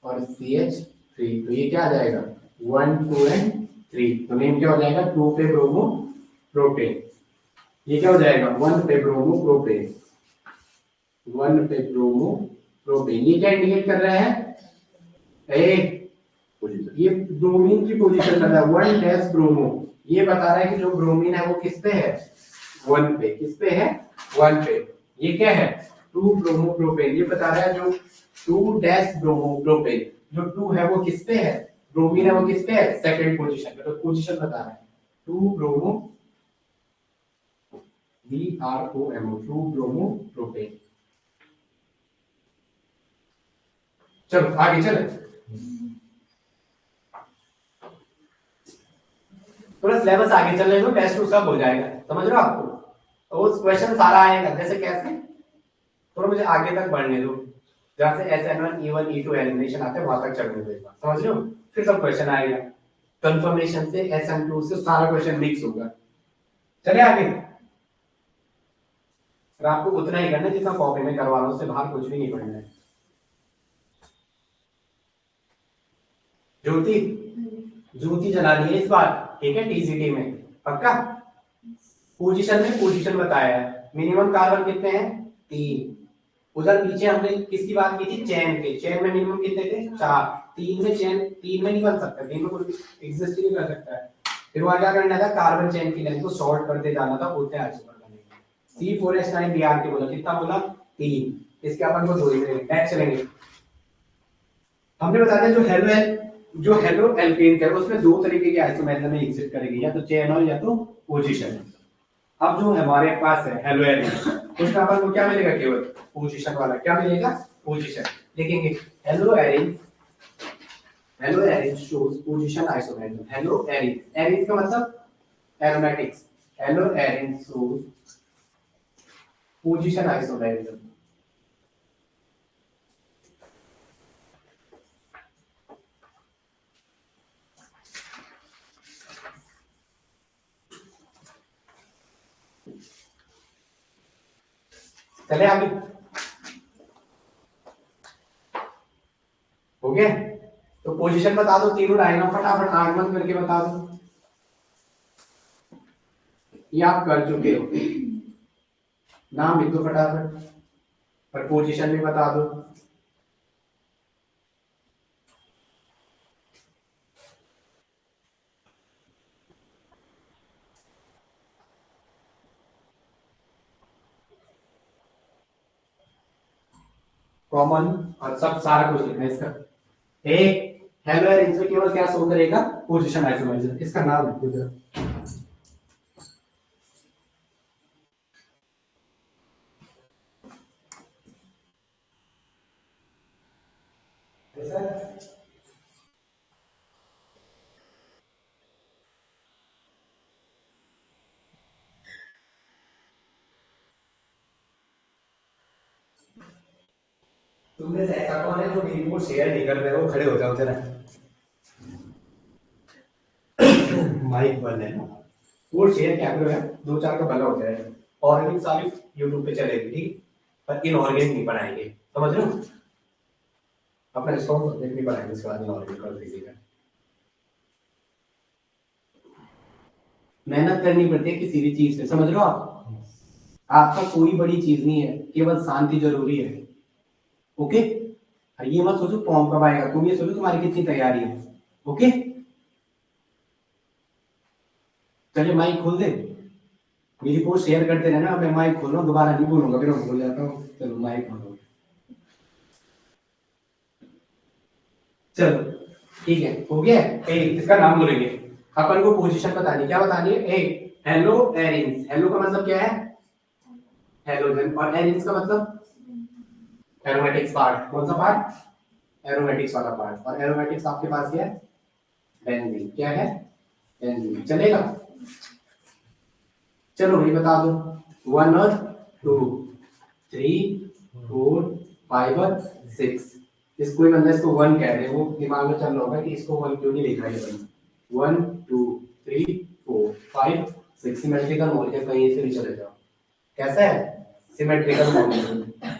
और CH3. तो ये क्या आ जाएगा 1 2 एंड 3. तो नेम क्या हो जाएगा, 2 पे ब्रोमो प्रोपेन. ये क्या हो जाएगा 1 पे ब्रोमो प्रोपेन, 1 पे ब्रोमो प्रोपेन. ये क्या इंडिकेट कर रहा है, ये ब्रोमीन की पोजीशन बता रहा है. 1 डैश ब्रोमो, ये बता रहा है कि जो ब्रोमीन है वो किस पे है, 1 पे. किस पे है, 1 पे. ये क्या है 2 ब्रोमो प्रोपेन. ये बता रहा है जो 2 डैश ब्रोमो प्रोपेन, जो 2 है वो किस पे है, ब्रोमीन है वो किस पे है, सेकंड पोजीशन पे. तो पोजीशन बता रहा है 2 ब्रोमो BROMO, 2 ब्रोमो प्रोपेन. चलो आगे चले. थोड़ा सिलेबस आगे चलने दो, टेस्ट सब हो जाएगा. समझ रहे हो आपको, तो उस क्वेश्चन सारा आएगा. जैसे कैसे, थोड़ा मुझे आगे तक बढ़ने दो, जहां से SN1 E1 E2 एलिमिनेशन आते हैं वहां तक चढ़ने दो एक बार. समझ रहे हो, फिर सब क्वेश्चन आएगा. कंफर्मेशन से SN2 से सारा क्वेश्चन मिक्स होगा. चले आगे. और आपको उतना ही करना है जितना कॉपी में करवा रहा हूं, उससे बाहर कुछ भी नहीं पढ़ना है. ज्योति, ज्योति जलानी है इस बार, ठीक है, TCT में पक्का. पोजीशन में पोजीशन बताया है, मिनिमम कार्बन कितने हैं, 3. उधर पीछे हमने किसकी बात की थी, चेन के. चेन में मिनिमम कितने थे, 4. 3 में चेन 3 में नहीं बन सकता, 3 में कोई एग्जिस्ट ही नहीं कर सकता है. फिर वहां क्या करना था, कार्बन चेन की लेंथ को शॉर्ट करते जाना था, उतने आइसोमर बनेंगे. C4H9 Br के बोला, कितना बोला, 3. इसके अपन को 2 ही मिलेंगे. नेक्स्ट चलेंगे. हमने बता दिया जो हेलो एल्केन है उसमें 2 तरीके के आइसोमर में एग्जिस्ट करेंगे, या तो चेन और या तो पोजीशन. अब जो हमारे पास है हेलो एरिन, उसमें अपन को क्या मिलेगा, केवल पोजीशन वाला. क्या मिलेगा, पोजीशन. लिखेंगे haloarene shows position isomerism. Haloarene, arene का मतलब aromatics. Haloarene shows position isomerism. चले आगे, हो गया. तो पोजीशन बता दो तीनों डायग्राम फटाफट आगमन करके बता दो. ये आप कर चुके हो, नाम लिख दो फटाफट, पर पोजीशन भी बता दो. कॉमन और सब सारा कुछ लिखना है इसका. एक हेलो एरिन में केवल क्या शो करेगा, पोजीशन आइसोमेरिज्म. इसका नाम लिख दो जरा. तुमने से ऐसा कौन है जो मेरी रिपोर्ट शेयर नहीं कर रहे हो? खड़े हो जाओ जरा। माइक बंद है ना, कोड शेयर क्या करो यार, दो चार का भला हो जाएगा। ऑर्गेनिक सारी यूट्यूब पे चलेगी ठीक, पर इनऑर्गेनिक नहीं पढ़ाएंगे, समझ रहे हो? अपना रिस्पॉन्स नहीं पढ़ाएंगे, इसके बाद इनऑर्गेनिक कर दीजिएगा। मेहनत करनी पड़ती है किसी भी चीज पे, समझ रहे हो आप? आपका कोई बड़ी चीज नहीं है, केवल शांति जरूरी है। ओके, ये मत सोचो फॉर्म कब आएगा, तुम ये सोचो तुम्हारी कितनी तैयारी है। ओके, चलिए माइक खोल दे, मेरी पोस्ट शेयर करते रहना, मैं माइक खोल रहा हूँ, दोबारा नहीं बोलूंगा, फिर मैं भूल जाता हूँ। चलो माइक खोलो, चलो ठीक है, हो गया। ए, इसका नाम बोलेंगे, अपन को पोजीशन बतानी, क्या बतानी है? ए, हेलो एरिन्स, हेलो का मतलब क्या है? हेलोजन, और एरिन्स का मतलब एरोमेटिक्स पार्ट। कौन सा पार्ट? एरोमेटिक्स वाला पार्ट। और एरोमेटिक्स आपके पास क्या है? बेंजीन। क्या है? बेंजीन। चलेगा? चलो भाई बता दो, 1 और 2 3 4 5 और 6। इस कोई बंदा इसको 1 कह रहे हैं, वो दिमाग में चल रहा होगा कि इसको 1 क्यों नहीं लिखा है। 1 2 3 4 5 6 सिमेट्रिकल मॉल के कहीं से भी चले जाओ। कैसा है? Symmetrical mall.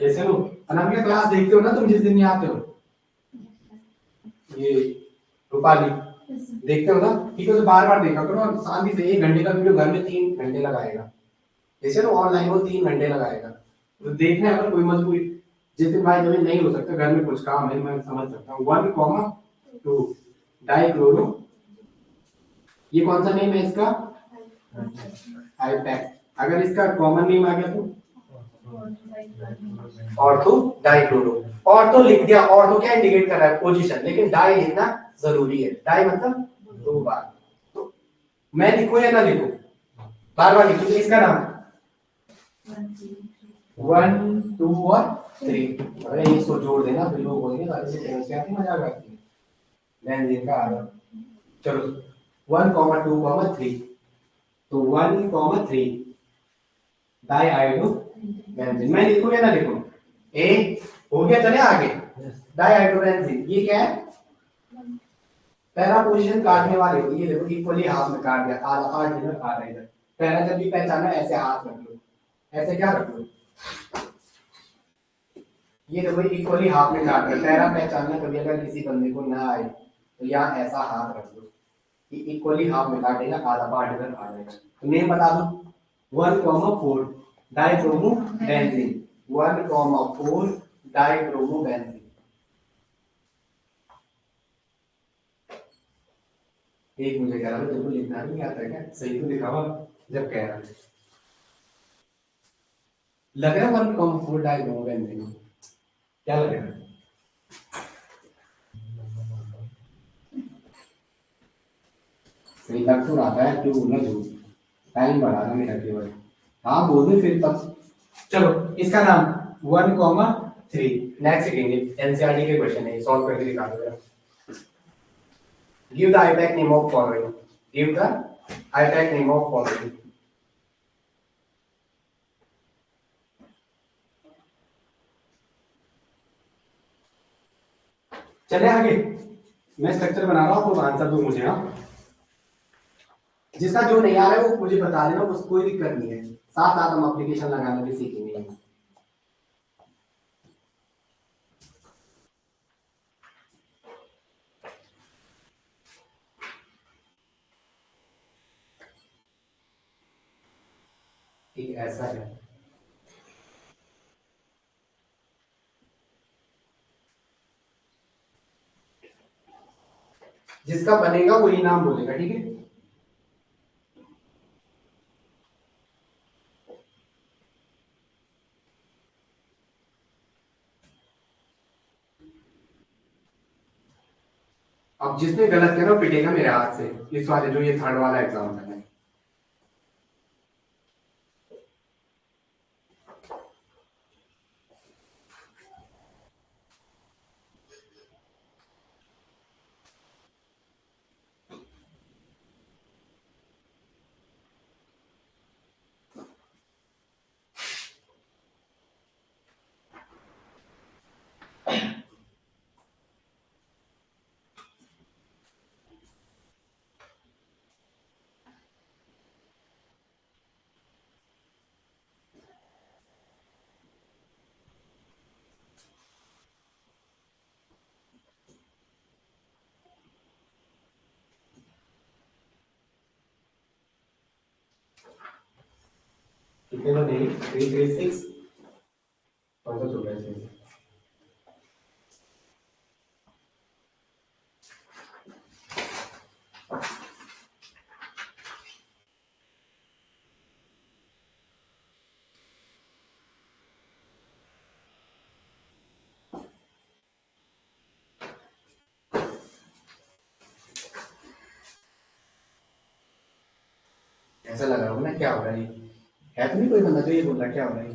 जैसे लो अनामिका क्लास देखते हो ना तुम, जिस दिन नहीं आते हो, ये रूपाली देखते हो ना, ठीक है, तो बार बार देखा करो, और शांति से 1 घंटे का वीडियो घर में 3 घंटे लगाएगा, जैसे ना ऑनलाइन वो 3 घंटे लगाएगा। तो देखना है, अगर कोई मजबूरी, जिस दिन भाई जब नहीं हो सकता, घर में कुछ काम है, मैं समझ सकता हूँ। 1,2 डाइक्लोरो, ये कौन सा नेम है इसका? हाइपैक। अगर इसका कॉमन नेम आ गया तो ऑर्थो डाइक्लोरो। ऑर्थो लिख दिया, ऑर्थो क्या इंडिकेट कर रहा है? पोजीशन, लेकिन डाई लिखना जरूरी है। डाई मतलब 2 बार। तो मैं लिखूं या ना लिखूं? बार बार लिखूं। इसका नाम 1 2 और 3। अरे इसको जोड़ देना, फिर लोग बोलेंगे सारे से केमिस्ट्री आती, मजाक आती है। बेंजीन का आधा। चलो 1 2 3, तो 1 3 डाई आयोडो बेंजीन। मैं लिखूं या ना लिखूं? ए हो गया, चले आगे। डाई आयोडो बेंजीन, ये क्या है? पहला पोजीशन काटने वाले हो, ये देखो इक्वली हाफ में काट दिया, आधा पार्ट इधर आधा इधर। पहला जब भी पहचाना ऐसे हाथ रख लो, ऐसे क्या रख लो, ये देखो इक्वली हाफ में काट रहे। पहला पहचानना, कभी अगर किसी बंदे को ना आए तो यहाँ ऐसा हाथ रख दो, ये इक्वली हाफ में काटेगा, आधा पार्ट इधर आ जाएगा। तो नेम बता दो, 1,4 डाइक्रोमो बेंजीन। 1,4 डाइक्रोमो बेंजीन। एक मुझे कह रहा था तेरे को लिखना नहीं आता क्या? सही तो लिखा हुआ जब कह रहा था, लग रहा है 1,4 डाइक्रोमो बेंजीन, क्या लग रहा है? सही लग तो रहा है, क्यों बोलना झूठ? टाइम बढ़ा रहा मेरा केवल। हाँ बोल दे फिर तब। चलो इसका नाम 1,3। नेक्स्ट सेकेंड एनसीईआरटी के क्वेश्चन है, सॉल्व करके दिखा दो जरा। Give the IUPAC name of following. Give the IUPAC name of following. चले आगे, मैं स्ट्रक्चर बना रहा हूँ, तो आंसर दो मुझे। हाँ, जिसका जो नहीं आ रहा है वो मुझे बता देना, उसको कोई दिक्कत नहीं है, साथ साथ हम एप्लीकेशन लगाना भी सीखेंगे। ठीक ऐसा है, जिसका बनेगा वही नाम बोलेगा, ठीक है? अब जिसने गलत किया ना पिटेगा मेरे हाथ से, इस वाले जो ये थर्ड वाला एग्जाम है। कितने बने 336 कौन सा छोटा है इसमें? ऐसा लग रहा होगा ना क्या हो रहा है है तो नहीं कोई बंदा जो ये बोल रहा क्या हो रहा है।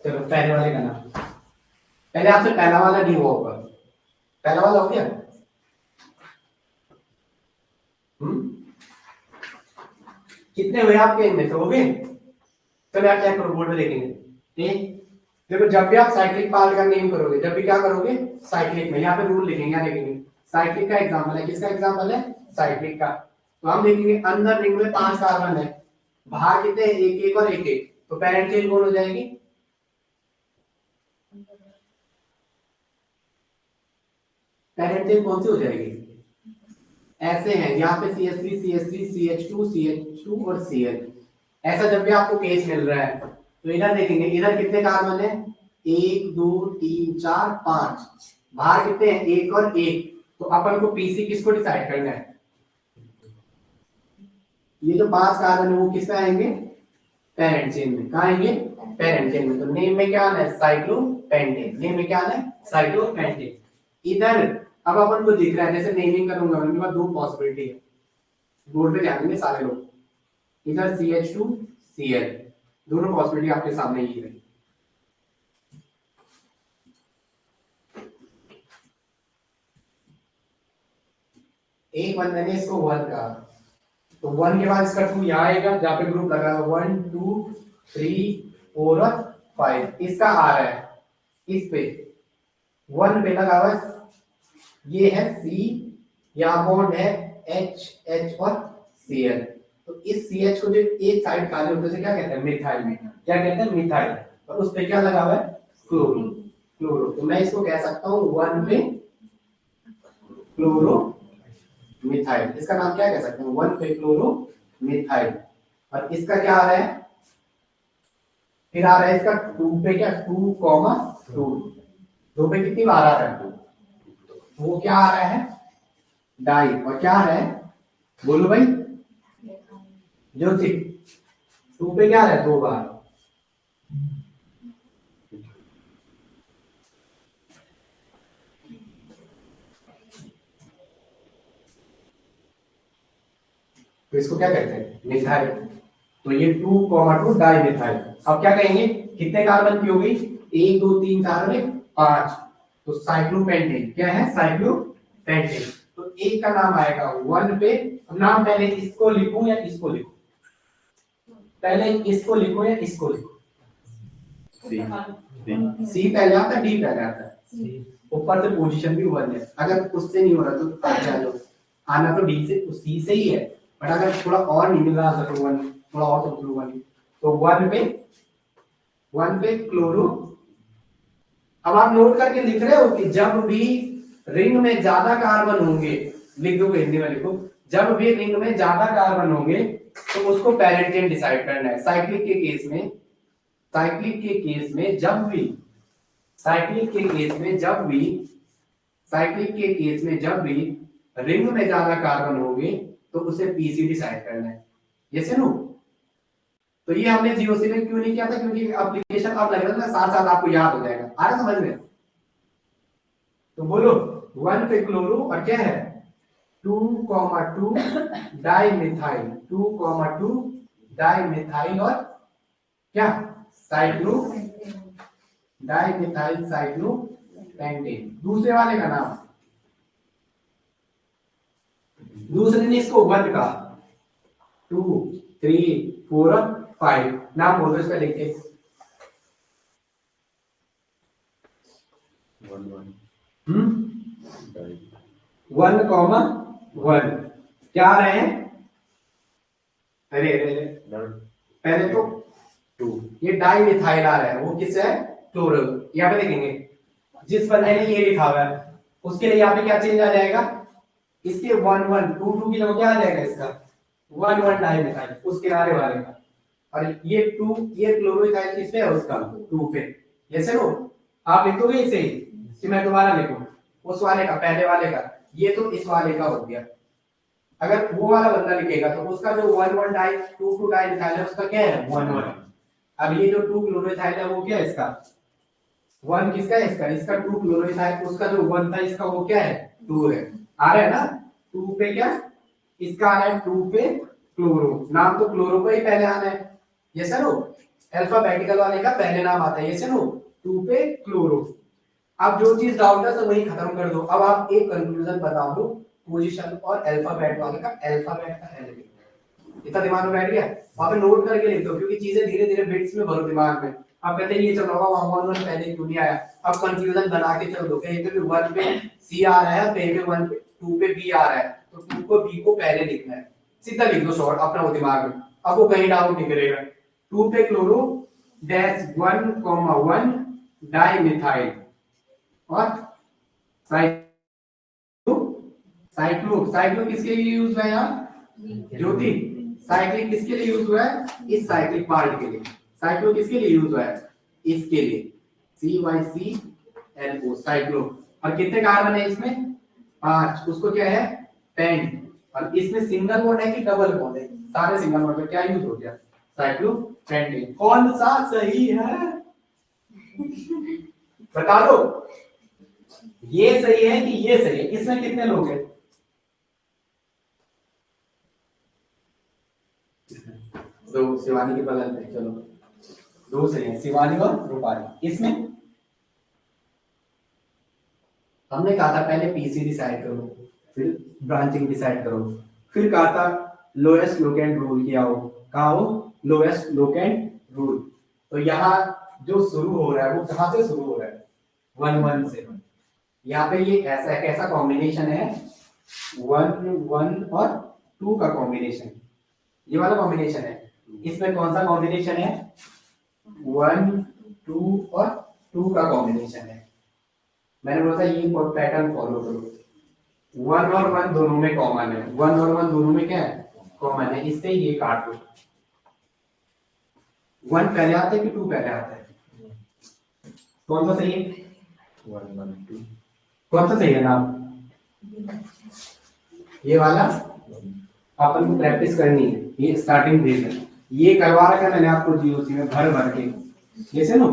चलो पहले वाले का नाम, पहले आपसे पहला वाला नहीं हुआ होगा, पहला वाला हो गया। कितने हुए आपके इनमें से हो गए। चलो आप चेक करो बोर्ड में देखेंगे। ठीक, देखो जब भी आप साइक्लिक पाल का नेम करोगे, जब भी क्या करोगे साइक्लिक में, यहाँ पे रूल लिखेंगे, यहाँ लिखेंगे साइक्लिक का एग्जांपल है, किसका एग्जांपल है साइक्लिक का। तो हम देखेंगे अंदर रिंग में 5 कार्बन है, बाहर कितने एक एक और एक एक, तो पेरेंट चेन कौन हो जाएगी, पेरेंट चेन कौन सी हो जाएगी, ऐसे हैं यहाँ पे CH3 CH3 CH2 CH2 और Cl। ऐसा जब भी आपको केस मिल रहा है तो इधर देखेंगे, इधर कितने कार्बन है 1 2 3 4 5, बाहर कितने हैं एक और एक, तो अपन को पीसी किसको डिसाइड करना है, ये जो 5 कार्बन है वो किसमें आएंगे पेरेंट चेन में, कहाँ आएंगे पेरेंट चेन में। तो नेम में क्या आना है साइक्लोपेंटेन, नेम में क्या आना है साइक्लोपेंटेन। इधर अब अपन को दिख रहा है, जैसे नेमिंग करूंगा उनके पास 2 पॉसिबिलिटी है, बोर्ड पे ध्यान देंगे सारे लोग, इधर CH2 Cl, दोनों पॉसिबिलिटी आपके सामने ही है। एक बंदे ने इसको 1 कहा, तो 1 के बाद इसका 2 यहाँ आएगा जहाँ पे ग्रुप लगा है 1 2 3 4 और 5, इसका आ रहा है इस पे 1 पे लगा हुआ है, ये है C, यहाँ बॉन्ड है H और Cl, तो इस CH को जो एक साइड खाली होते से क्या कहते हैं मिथाइल में, क्या कहते हैं मिथाइल, और उस पे क्या लगा हुआ है क्लोरो, क्लोरो, तो मैं इसको कह सकता हूँ 1 पे क्लोरो मिथाइल, इसका नाम क्या कह सकते हैं 1 पे क्लोरो मिथाइल। और इसका क्या आ रहा है, फिर आ रहा है इसका 2 पे क्या 2,2, 2 पे कितनी बार आ रहा है, वो क्या आ रहा है डाई, और क्या आ रहा है बोलो भाई ज्योति, 2 पे क्या आ रहा है 2 बार, तो इसको क्या कहते हैं मिथाइल, तो ये 2,2 डाई मिथाइल। अब क्या कहेंगे कितने कार्बन की हो गई 1 2 3 4 और 5, तो साइक्लोपेंटेन क्या है साइक्लोपेंटेन, तो एक का नाम आएगा 1 पे, नाम पहले इसको लिखूं या इसको लिखूं, पहले इसको लिखो या इसको लिखो, सी पहले आता है डी पहले आता है, ऊपर से पोजीशन भी 1 है, अगर उससे नहीं हो रहा तो आगे आ जाओ, आना तो डी से सी से ही है, बट अगर थोड़ा और नहीं मिल रहा तो 1 थोड़ा और तो 1, तो 1 पे क्लोरो। अब आप नोट करके लिख रहे हो कि जब भी रिंग में ज्यादा कार्बन होंगे, लिख दो हिंदी में लिखो, जब भी रिंग में ज्यादा कार्बन होंगे तो उसको पेरेंट चेन डिसाइड करना है। साइक्लिक के केस में, साइक्लिक के केस में जब भी, साइक्लिक के केस में जब भी, साइक्लिक के केस में जब भी रिंग में ज्यादा कार्बन होंगे तो उसे पीसी डिसाइड करना है, यस नो। तो ये हमने जीओसी में क्यों नहीं किया था, क्योंकि एप्लीकेशन अब लग रहा था साथ साथ आपको याद हो जाएगा, आ रहा समझ में। तो बोलो 1 पे क्लोरो और क्या है 2,2 डाइमिथाइल, 2,2 डाइमिथाइल और क्या साइक्लो डाइमिथाइल साइक्लोपेंटेन। दूसरे वाले का नाम, दूसरे ने इसको 1 कहा, 2 3 4 और 5, नाम बोलो इसका लिख के 1,1 क्या आ रहे हैं, अरे पहले तो 2, ये डाई मिथाइल आ रहा है, वो किससे है क्लोरो। यहाँ पे देखेंगे जिस बंदे ने ये लिखा हुआ है उसके लिए यहाँ पे क्या चेंज आ जाएगा, इसके 1 1 2 2 की जगह क्या आ जाएगा इसका 1 1 डाई मिथाइल, उस किनारे वाले का और ये क्लोरोइथाइल किस पे है उसका 2 पे। ये से नो आप लिखोगे इसे ही कि मैं दोबारा लिखूं उस वाले का पहले वाले का, ये तो इस वाले का हो गया। अगर वो वाला बंदा लिखेगा तो उसका जो 1 1 डाई 2 2 डाई लिखा है उसका क्या है 1 1। अब ये जो 2 क्लोरोइथाइल है वो क्या है इसका 1 किसका है इसका 2 क्लोरोइथाइल, उसका जो 1 था इसका वो क्या है 2 है। आ रहा है ना 2 पे क्या इसका आ रहा है 2 पे क्लोरो, नाम तो क्लोरो का ही पहले आना है। ये सर हो अल्फाबेटिकल वाले का पहले नाम आता है, ये सर हो 2 पे क्लोरो। अब जो चीज डाउट है सब वही खत्म कर दो। अब आप एक कंक्लूजन बता दो पोजीशन और अल्फाबेट वाले का, अल्फाबेट का एल लिख दो। इतना दिमाग में बैठ गया, वहां पे नोट करके लिख दो क्योंकि चीजें धीरे धीरे बिट्स में भरो दिमाग में। अब कहते हैं ये चल रहा होगा 1 1 पहले क्यों नहीं आया, अब कंफ्यूजन बना के चल दो कहीं पे भी 1 पे सी आ रहा है कहीं पे 1 पे 2 पे बी आ रहा है तो 2 को बी को पहले लिखना है, सीधा लिख दो शॉर्ट अपना वो दिमाग में। अब वो कहीं डाउट नहीं करेगा। 2 पे क्लोरो डैश 1 1 डाई मिथाइल और साइक्लो साइक्लो साइक्लो किसके लिए यूज हुआ है यहाँ ज्योति, साइक्लिक किसके लिए यूज हुआ है इस साइक्लिक पार्ट के लिए। साइक्लो किसके लिए यूज हुआ है इसके लिए CYCLO साइक्लो। और कितने कार्बन है इसमें 5, उसको क्या है पेंट। और इसमें सिंगल बॉन्ड है कि डबल बॉन्ड है, सारे सिंगल बॉन्ड पे क्या यूज हो गया साइक्लो पेंटेन। कौन सा सही है बता दो, ये सही है कि ये सही है, इसमें कितने लोग हैं दो शिवानी के बगल में, चलो दो सही है शिवानी और रूपाली। इसमें हमने कहा था पहले पीसी डिसाइड करो फिर ब्रांचिंग डिसाइड करो, फिर कहा था लोएस्ट लोकेंट रूल किया हो, कहा हो लोएस्ट लोकेंट रूल। तो यहाँ जो शुरू हो रहा है वो कहां से शुरू हो रहा है 1 1 से। यहाँ पे ये ऐसा है कैसा कॉम्बिनेशन है 1 1 और 2 का कॉम्बिनेशन, ये वाला कॉम्बिनेशन है। इसमें कौन सा कॉम्बिनेशन है 1 2 और 2 का कॉम्बिनेशन है। मैंने बोला था ये पैटर्न फॉलो करो, 1 और 1 दोनों में कॉमन है, 1 और 1 दोनों में क्या है कॉमन है, इससे ये काट दो। 1 पहले आता है कि 2 पहले आता है, कौन सा सही है 1 1 2 कौन सा सही है नाम, ये वाला अपन को प्रैक्टिस करनी है, ये स्टार्टिंग फेज है, ये करवा रखा है मैंने आपको जीओसी में भर भर के, जैसे नो।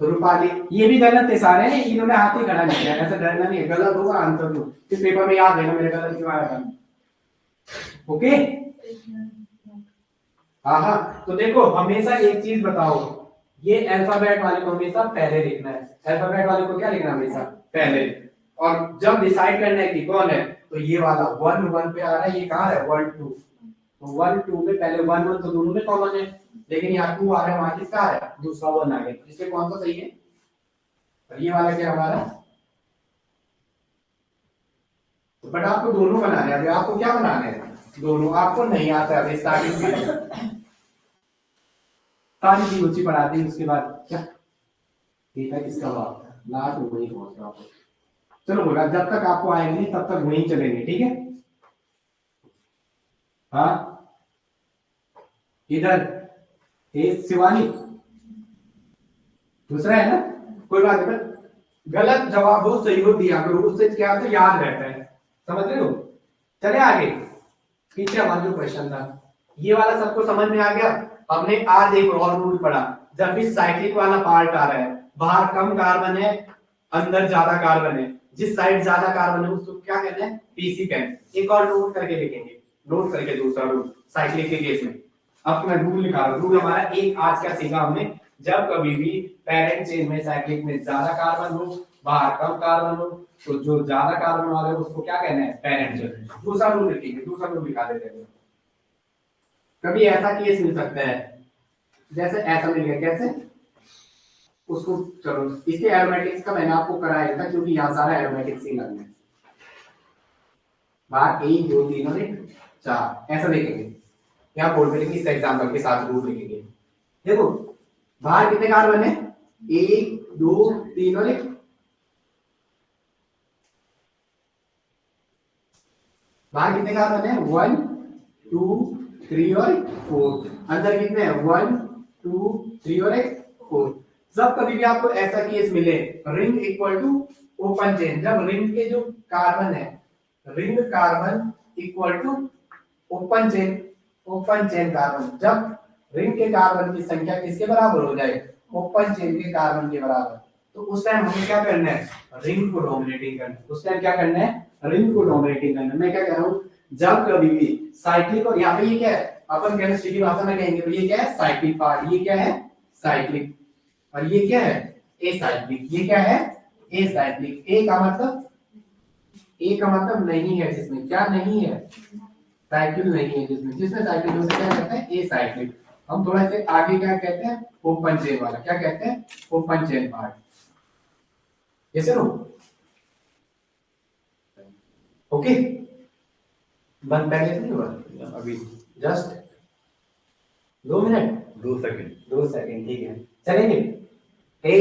तो रूपाली ये भी गलत है सारे, इन्होंने हाथ ही खड़ा नहीं किया, ऐसा डरना नहीं है, गलत होगा आंसर दो, फिर पेपर में याद है ना मेरे गलत क्यों आया था। ओके हाँ तो देखो हमेशा एक चीज बताओ, ये अल्फाबेट वाले को हमेशा पहले लिखना है, अल्फाबेट वाले को क्या लिखना है हमेशा पहले। और जब डिसाइड करना है कि कौन है तो ये वाला 1 1 पे आ रहा है, ये कहाँ है 1 2, तो 1 2 पे पहले 1 1 तो दोनों में कॉमन है, लेकिन यहाँ 2 आ रहा है वहां किसका आ रहा है दूसरा 1 आ गया, इससे कौन सा सही है। और ये वाला क्या हमारा, बट आपको दोनों बनाने हैं, अभी आपको क्या बनाने हैं दोनों, आपको नहीं आता है अभी स्टार्टिंग में सारी चीज ऊंची पढ़ाते हैं उसके बाद क्या ठीक है किसका बात है लास्ट में वही पहुंच रहा हूँ। चलो बोला जब तक आपको आएंगे नहीं तब तक वहीं चलेंगे ठीक है। हाँ इधर ये शिवानी दूसरा है ना, कोई बात नहीं, गलत जवाब हो सही हो दिया करो, उससे क्या तो याद रहता है, समझ रहे हो। चले आगे, पीछे हमारा जो क्वेश्चन था ये वाला सबको समझ में आ गया। हमने आज एक और रूल पढ़ा, जब भी साइक्लिक वाला पार्ट आ रहा है बाहर कम कार्बन है अंदर ज्यादा कार्बन है, जिस साइड ज्यादा कार्बन है उसको क्या कहते हैं पीसी कहते हैं। एक और नोट करके लिखेंगे, नोट करके दूसरा रूल साइक्लिक के केस में। अब मैं रूल लिखा रहा हूं, रूल हमारा एक आज क्या सीखा हमने, जब कभी भी पेरेंट चेन में साइक्लिक में ज्यादा कार्बन हो बाहर कम कार्बन हो तो जो ज्यादा कार्बन वाले हो उसको क्या कहना है पेरेंट चेन। दूसरा रूल लिखेंगे, दूसरा रूल लिखा देते हैं। कभी ऐसा केस मिल सकता है जैसे ऐसा मिल गया, कैसे उसको चलो इसके एरोमेटिक्स का मैंने आपको कराया था क्योंकि यहाँ सारा एरोमेटिक्स ही लगना है, बाहर 1 2 3 और 4 ऐसा लिखेंगे। यहाँ बोर्ड पे लिखिए इस एग्जांपल के साथ रूल लिखेंगे। देखो बाहर कितने कार्बन है 1 2 3 और 1, बाहर कितने कार्बन है 1 2 3 और 4, अंदर कितने हैं 1 2 3 और 4। जब कभी भी आपको ऐसा केस मिले ring equal to open chain, जब रिंग के जो कार्बन है, ring carbon equal to open chain carbon, जब रिंग के कार्बन की संख्या किसके बराबर हो जाए, ओपन चेन के कार्बन के बराबर, तो उस टाइम हमें क्या करना है, रिंग को डोमिनेटिंग करना है। उस टाइम क्या करना है, रिंग को डोमिनेटिंग करना है। मैं क्या कह रहा हूं, जब कभी भी साइक्लिक, और यहाँ पे ये क्या है, अपन केमिस्ट्री की भाषा में कहेंगे तो ये क्या है, साइक्लिक पार्ट, ये क्या है साइक्लिक, और ये क्या है एसाइक्लिक, ये क्या है एसाइक्लिक। ए का मतलब नहीं है, जिसमें क्या नहीं है, साइकिल नहीं है, जिसमें साइकिल है उसे क्या कहते हैं एसाइक्लिक। हम थोड़ा से आगे क्या कहते हैं, ओपन चेन वाला, क्या कहते हैं ओपन चेन पार्ट, जैसे नो ओके। बंद पहले से नहीं हुआ अभी, जस्ट 2 मिनट 2 सेकंड, ठीक है चलेंगे। ए,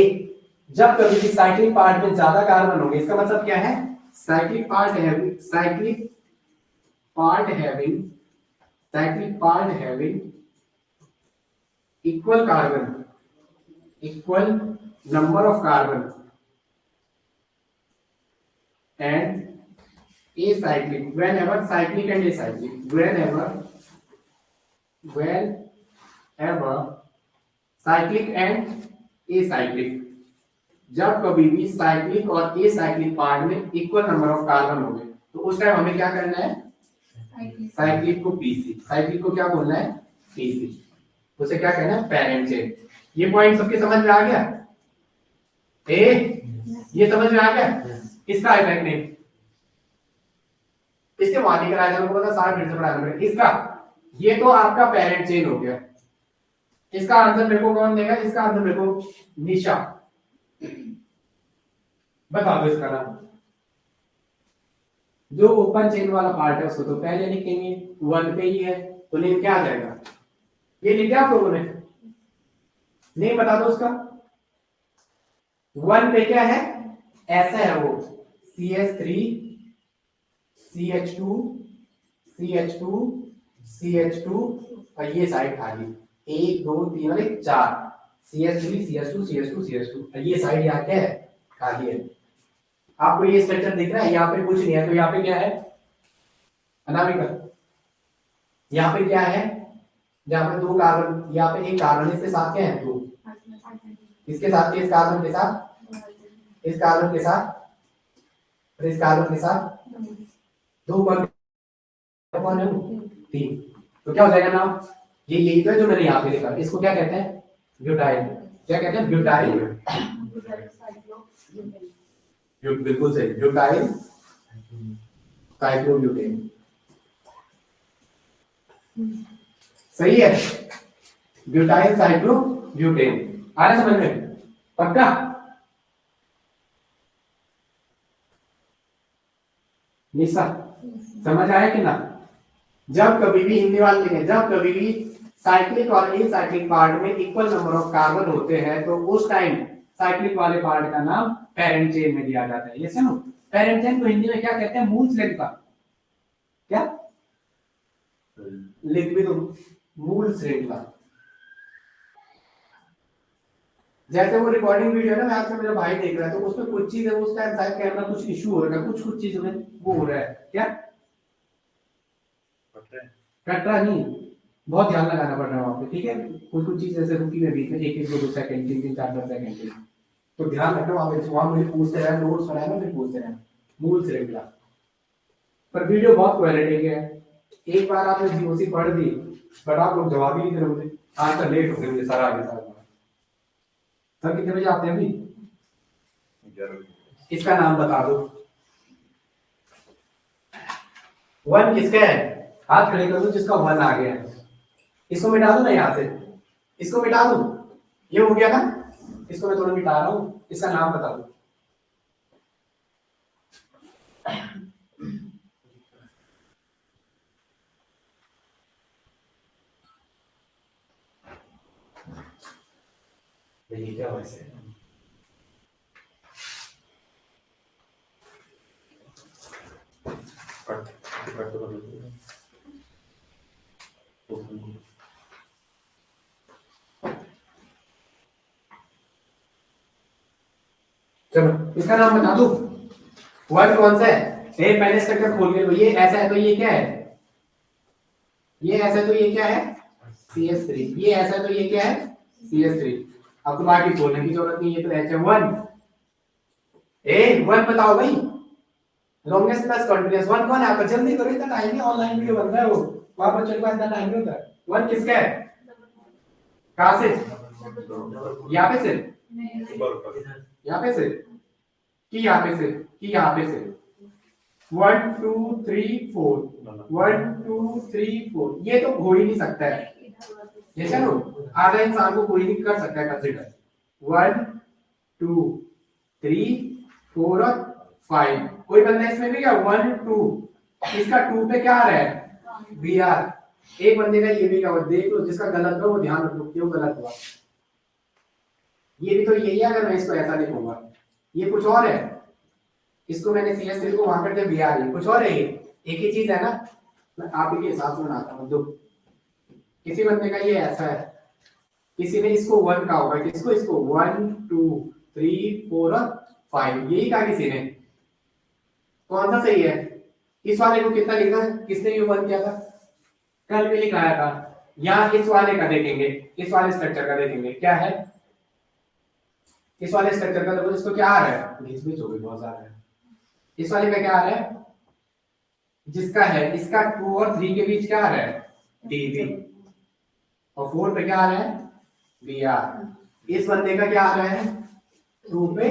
जब कभी भी साइक्लिक पार्ट में ज्यादा कार्बन होंगे, इसका मतलब क्या है, cyclic part having equal carbon, equal number of carbon and acyclic, whenever cyclic and acyclic, whenever cyclic and acyclic, जब कभी भी साइक्लिक और एसाइक्लिक पार्ट में इक्वल नंबर ऑफ कार्बन होंगे, तो उस टाइम हमें क्या करना है, साइक्लिक को पीसी, साइक्लिक को क्या बोलना है पीसी, उसे क्या कहना है पेरेंट चेन। ये पॉइंट सबके समझ में आ गया, ये समझ में आ गया, इसका इफेक्ट नहीं, इसके वहां निकल आया था, पता सारा फिर से पढ़ाना पड़ेगा इसका। ये तो आपका पेरेंट चेन हो गया, इसका आंसर मेरे को कौन देगा, इसका आंसर मेरे को निशा बता दो इसका नाम। जो ओपन चेन वाला पार्ट है उसको तो पहले लिखेंगे, 1 पे ही है तो नेम क्या आ जाएगा, ये लिखा आप लोगों ने, नेम बता दो उसका। 1 पे क्या है, ऐसा है वो CH3 CH2 CH2 CH2 और ये साइड खाली 1 2 3 और 4 CH3 CH2 CH2 CH2 और ये साइड यहाँ क्या है खाली है। आपको ये स्ट्रक्चर दिख रहा है, यहाँ पे कुछ नहीं है, तो यहाँ पे क्या है अनामिका, यहाँ पे क्या है, यहाँ पे 2 कार्बन, यहाँ पे एक कार्बन, इसके साथ क्या है 2, इसके साथ इस कार्बन के साथ, इस कार्बन के साथ और इस कार्बन के साथ 2 कौन है 3, तो क्या हो जाएगा नाम, ये यही तो है जो मैंने यहाँ पे लिखा, इसको क्या कहते हैं ब्यूटाइल, क्या कहते हैं ब्यूटाइल, बिल्कुल सही ब्यूटाइल साइक्लोब्यूटेन, सही है ब्यूटाइल साइक्लोब्यूटेन। आ रहा समझ में पक्का, निशा समझ आया कि ना। जब कभी भी हिंदी वाले लिखें, जब कभी भी साइक्लिक और एसाइक्लिक पार्ट में इक्वल नंबर ऑफ कार्बन होते हैं तो उस टाइम साइक्लिक वाले पार्ट का नाम पेरेंट चेन में दिया जाता है। ये सुनो, पेरेंट चेन को हिंदी में क्या कहते हैं, मूल श्रृंखला, क्या लिख भी दो मूल श्रृंखला। जैसे वो रिकॉर्डिंग वीडियो है ना, मैं आपसे मेरा भाई देख रहा है, तो उसमें कुछ चीज है, उस टाइम शायद कैमरा कुछ इशू हो रहा है, कुछ चीजों में वो हो रहा है, क्या कट रहा नहीं, बहुत ध्यान लगाना पड़ रहा है वहां पे, ठीक है। कुछ चीज जैसे रुकी में बीच में 1 1 2 2 सेकंड 3 3 4 4 सेकंड के लिए, तो ध्यान रखना वहां मुझे पूछते रहना, नोट्स बनाना फिर पूछते रहना मूल श्रृंखला। पर वीडियो बहुत क्वालिटी के है, एक बार आपने जीओसी पढ़ दी बट आप लोग जवाब ही नहीं दे रहे मुझे, आंसर लेट हो गए मुझे सारा आगे सारा। सर कितने बजे आते हैं अभी, इसका नाम बता दो, 1 किसका है, हाथ खड़े कर दो जिसका 1 आ गया है, इसको मिटा दो ना यहाँ से, इसको मिटा दो, ये हो गया ना, इसको मैं थोड़ा मिटा रहा हूं, इसका नाम बता दो। ये क्या वैसे चलो इसका नाम बता दो। वन कौन सा है? ए पहले स्ट्रक्चर खोल के लो। ये ऐसा है तो ये क्या है? ये ऐसा है तो ये क्या है? CS3। ये ऐसा है तो ये क्या है? CS3। अब तो बाकी खोलने की जरूरत नहीं, ये तो H1। ए वन बताओ भाई। लॉन्गेस्ट प्लस कंटीन्यूअस वन कौन है आपका? जल्दी करो, इतना टाइम नहीं, ऑनलाइन वीडियो बन रहा है वो, वहां बच्चों के पास इतना टाइम नहीं होता है। वन किसका है? कहां से? यहाँ पे से, यहाँ पे से कि यहाँ पे से कि यहाँ पे से? 1 2 3 4 1 2 3 4 ये तो हो ही नहीं सकता है। ये चलो आधा इंसान को कोई नहीं कर सकता है कंसीडर। 1 2 3 4 और 5। कोई बंदा इसमें भी क्या 1 2 इसका 2 पे क्या आ रहा है? BR। एक बंदे का ये भी क्या हुआ देख लो, जिसका गलत हो वो ध्यान रखो क्यों गलत हुआ। ये भी तो यही है, अगर मैं इसको ऐसा लिखूंगा। ये कुछ और है, इसको मैंने CS3 को वहां करके BR, ये कुछ और है, ये एक ही चीज है ना। मैं आप ही के हिसाब से बनाता हूँ। दो किसी बंदे का ये ऐसा है, किसी ने इसको 1 का होगा, किसको? इसको 1 2 3 4 और 5 यही कहा किसी ने। कौन सा सही है? इस वाले को कितना लिखा है? किसने ये 1 किया था? कल भी लिखाया था। यहाँ इस वाले का देखेंगे, इस वाले स्ट्रक्चर का देखेंगे क्या है। इस वाले स्ट्रक्चर का देखो, इसको क्या आ रहा है? बीच बीच हो गई बहुत ज्यादा है। इस वाले का क्या आ रहा है? जिसका है इसका 2 और 3 के बीच क्या आ रहा है? DB। और 4 पे क्या आ रहा है? BR। इस बंदे का क्या आ रहा है? 2 पे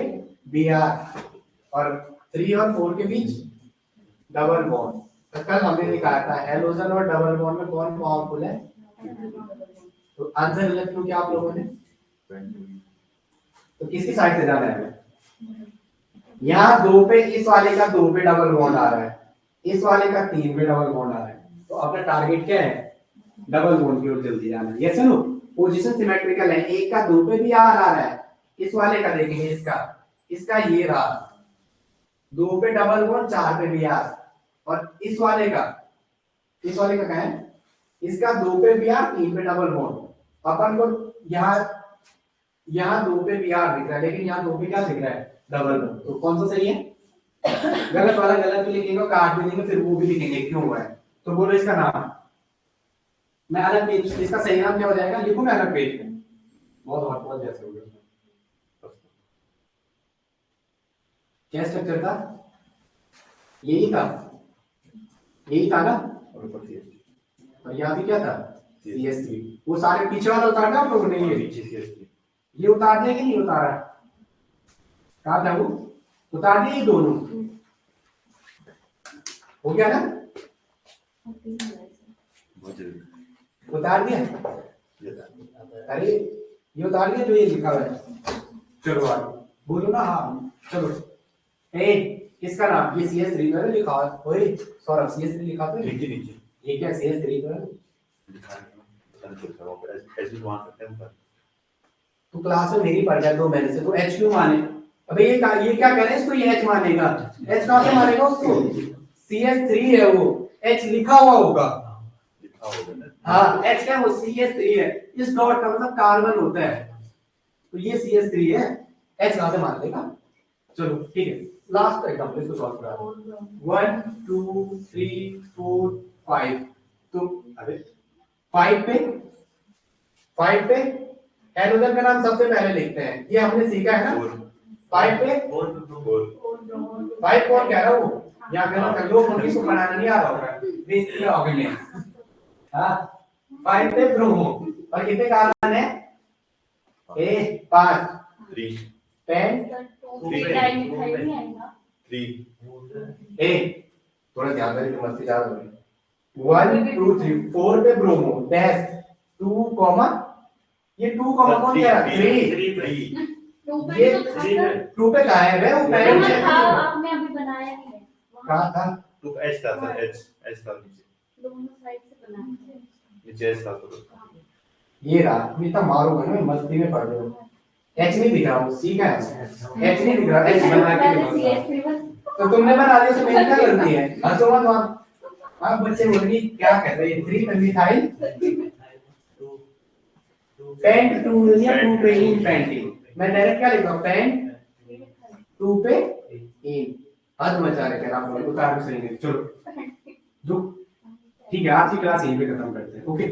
BR और 3 और 4 के बीच डबल बॉन्ड। तो कल हमने दिखाया था हेलोजन और डबल बॉन्ड में कौन पावरफुल है। तो आंसर गलत क्यों किया आप लोगों ने? तो किसकी साइड से जाना है? यहाँ 2 पे, इस वाले का 2 पे डबल बॉन्ड आ रहा है, इस वाले का 3 पे डबल बॉन्ड आ रहा है। तो अपना टारगेट क्या है? डबल बॉन्ड की ओर जल्दी जाना है। ये सुनो पोजीशन सिमेट्रिकल है। एक का 2 पे भी आ रहा है, इस वाले का देखेंगे, इसका ये रहा 2 पे डबल बॉन्ड, 4 पे भी आ, और इस वाले का क्या है? इसका 2 पे भी आ, 3 पे डबल बॉन्ड। अपन को यहाँ 2 पे भी आ दिख रहा है, लेकिन यहाँ 2 पे क्या दिख रहा है? Double bond. तो कौन सा सही है? गलत वाला गलत भी लिखेंगे, काट भी देंगे, फिर वो भी लिखेंगे क्यों हुआ है। तो बोलो इसका नाम, मैं अलग पेज, इसका सही नाम क्या हो जाएगा? लिखूं मैं अलग पेज में, बहुत जैसे हो गया। क्या स्ट्रक्चर था? यही था ना। और यहाँ भी क्या था? CS3। वो सारे पीछे वाला उतारना आप लोगों ने, ये उतार दिया कि नहीं उतारा? कहा था वो उतार दिया, ये दोनों हो गया ना, उतार दिया। अरे ये उतार दिया जो ये लिखा हुआ है। चलो आगे बोलो ना। हाँ चलो। ए किसका नाम? ये CS3 में लिखा है। ओए सौरभ CS3 लिखा था नीचे। ये क्या CS3 में तू क्लास में नहीं पढ़ गया 2 महीने से, तो H क्यों माने? अबे ये क्या कह रहे हैं? इसको ये H मानेगा। H कहां से मानेगा उसको? CS3 है वो, H लिखा हुआ होगा। हाँ H क्या है? वो CS3 है। इस डॉट का मतलब कार्बन होता है, तो ये CS3 है। H कहां से मान लेगा? चलो ठीक है, लास्ट एग्जांपल इसको सॉल्व करा। 1 2 3 4 5। तो अबे 5 पे हेलोजन का नाम सबसे पहले लिखते हैं, ये हमने सीखा है ना। 5 पे 5 कौन कह रहा है? वो यहाँ गलत कर लो, मुझे इसको बनाना नहीं आ रहा होगा, बेसिकली ऑर्गेनिक। हाँ 5 पे ब्रोमो, और कितने कार्बन है? 5 10 थोड़ा ध्यान रखिए, मस्ती ज्यादा हो रही है। 1 2 3 4 पे ब्रोमो डैश 2 कॉमा, ये 2 कॉमा कौन कह रहा है? 3 ये 2 पे कहा है वे? वो पहले था, आपने अभी बनाया है कहा था। तो H था सर, H था नीचे, दोनों साइड से बनाया है। नीचे H था तो ये रहा, इतना मारोगे ना, मस्ती में पढ़ रहे हो। H नहीं दिख रहा, वो C का है। H नहीं दिख रहा, H बना के दिखा। तो तुमने बना दिया, तो मेरी क्या गलती है? हंसो मत आप बच्चे बोलेंगे क्या कर रहे हैं? 3 मिथाइल पेंट 2 या 2 पेंटिंग पेंटिंग। मैं डायरेक्ट क्या लिखूंगा? पेंट 2 पे इन हद मचा रहे थे आप लोग, उतार भी सही नहीं, चलो जो ठीक है आज की क्लास यहीं पे खत्म करते हैं, ओके।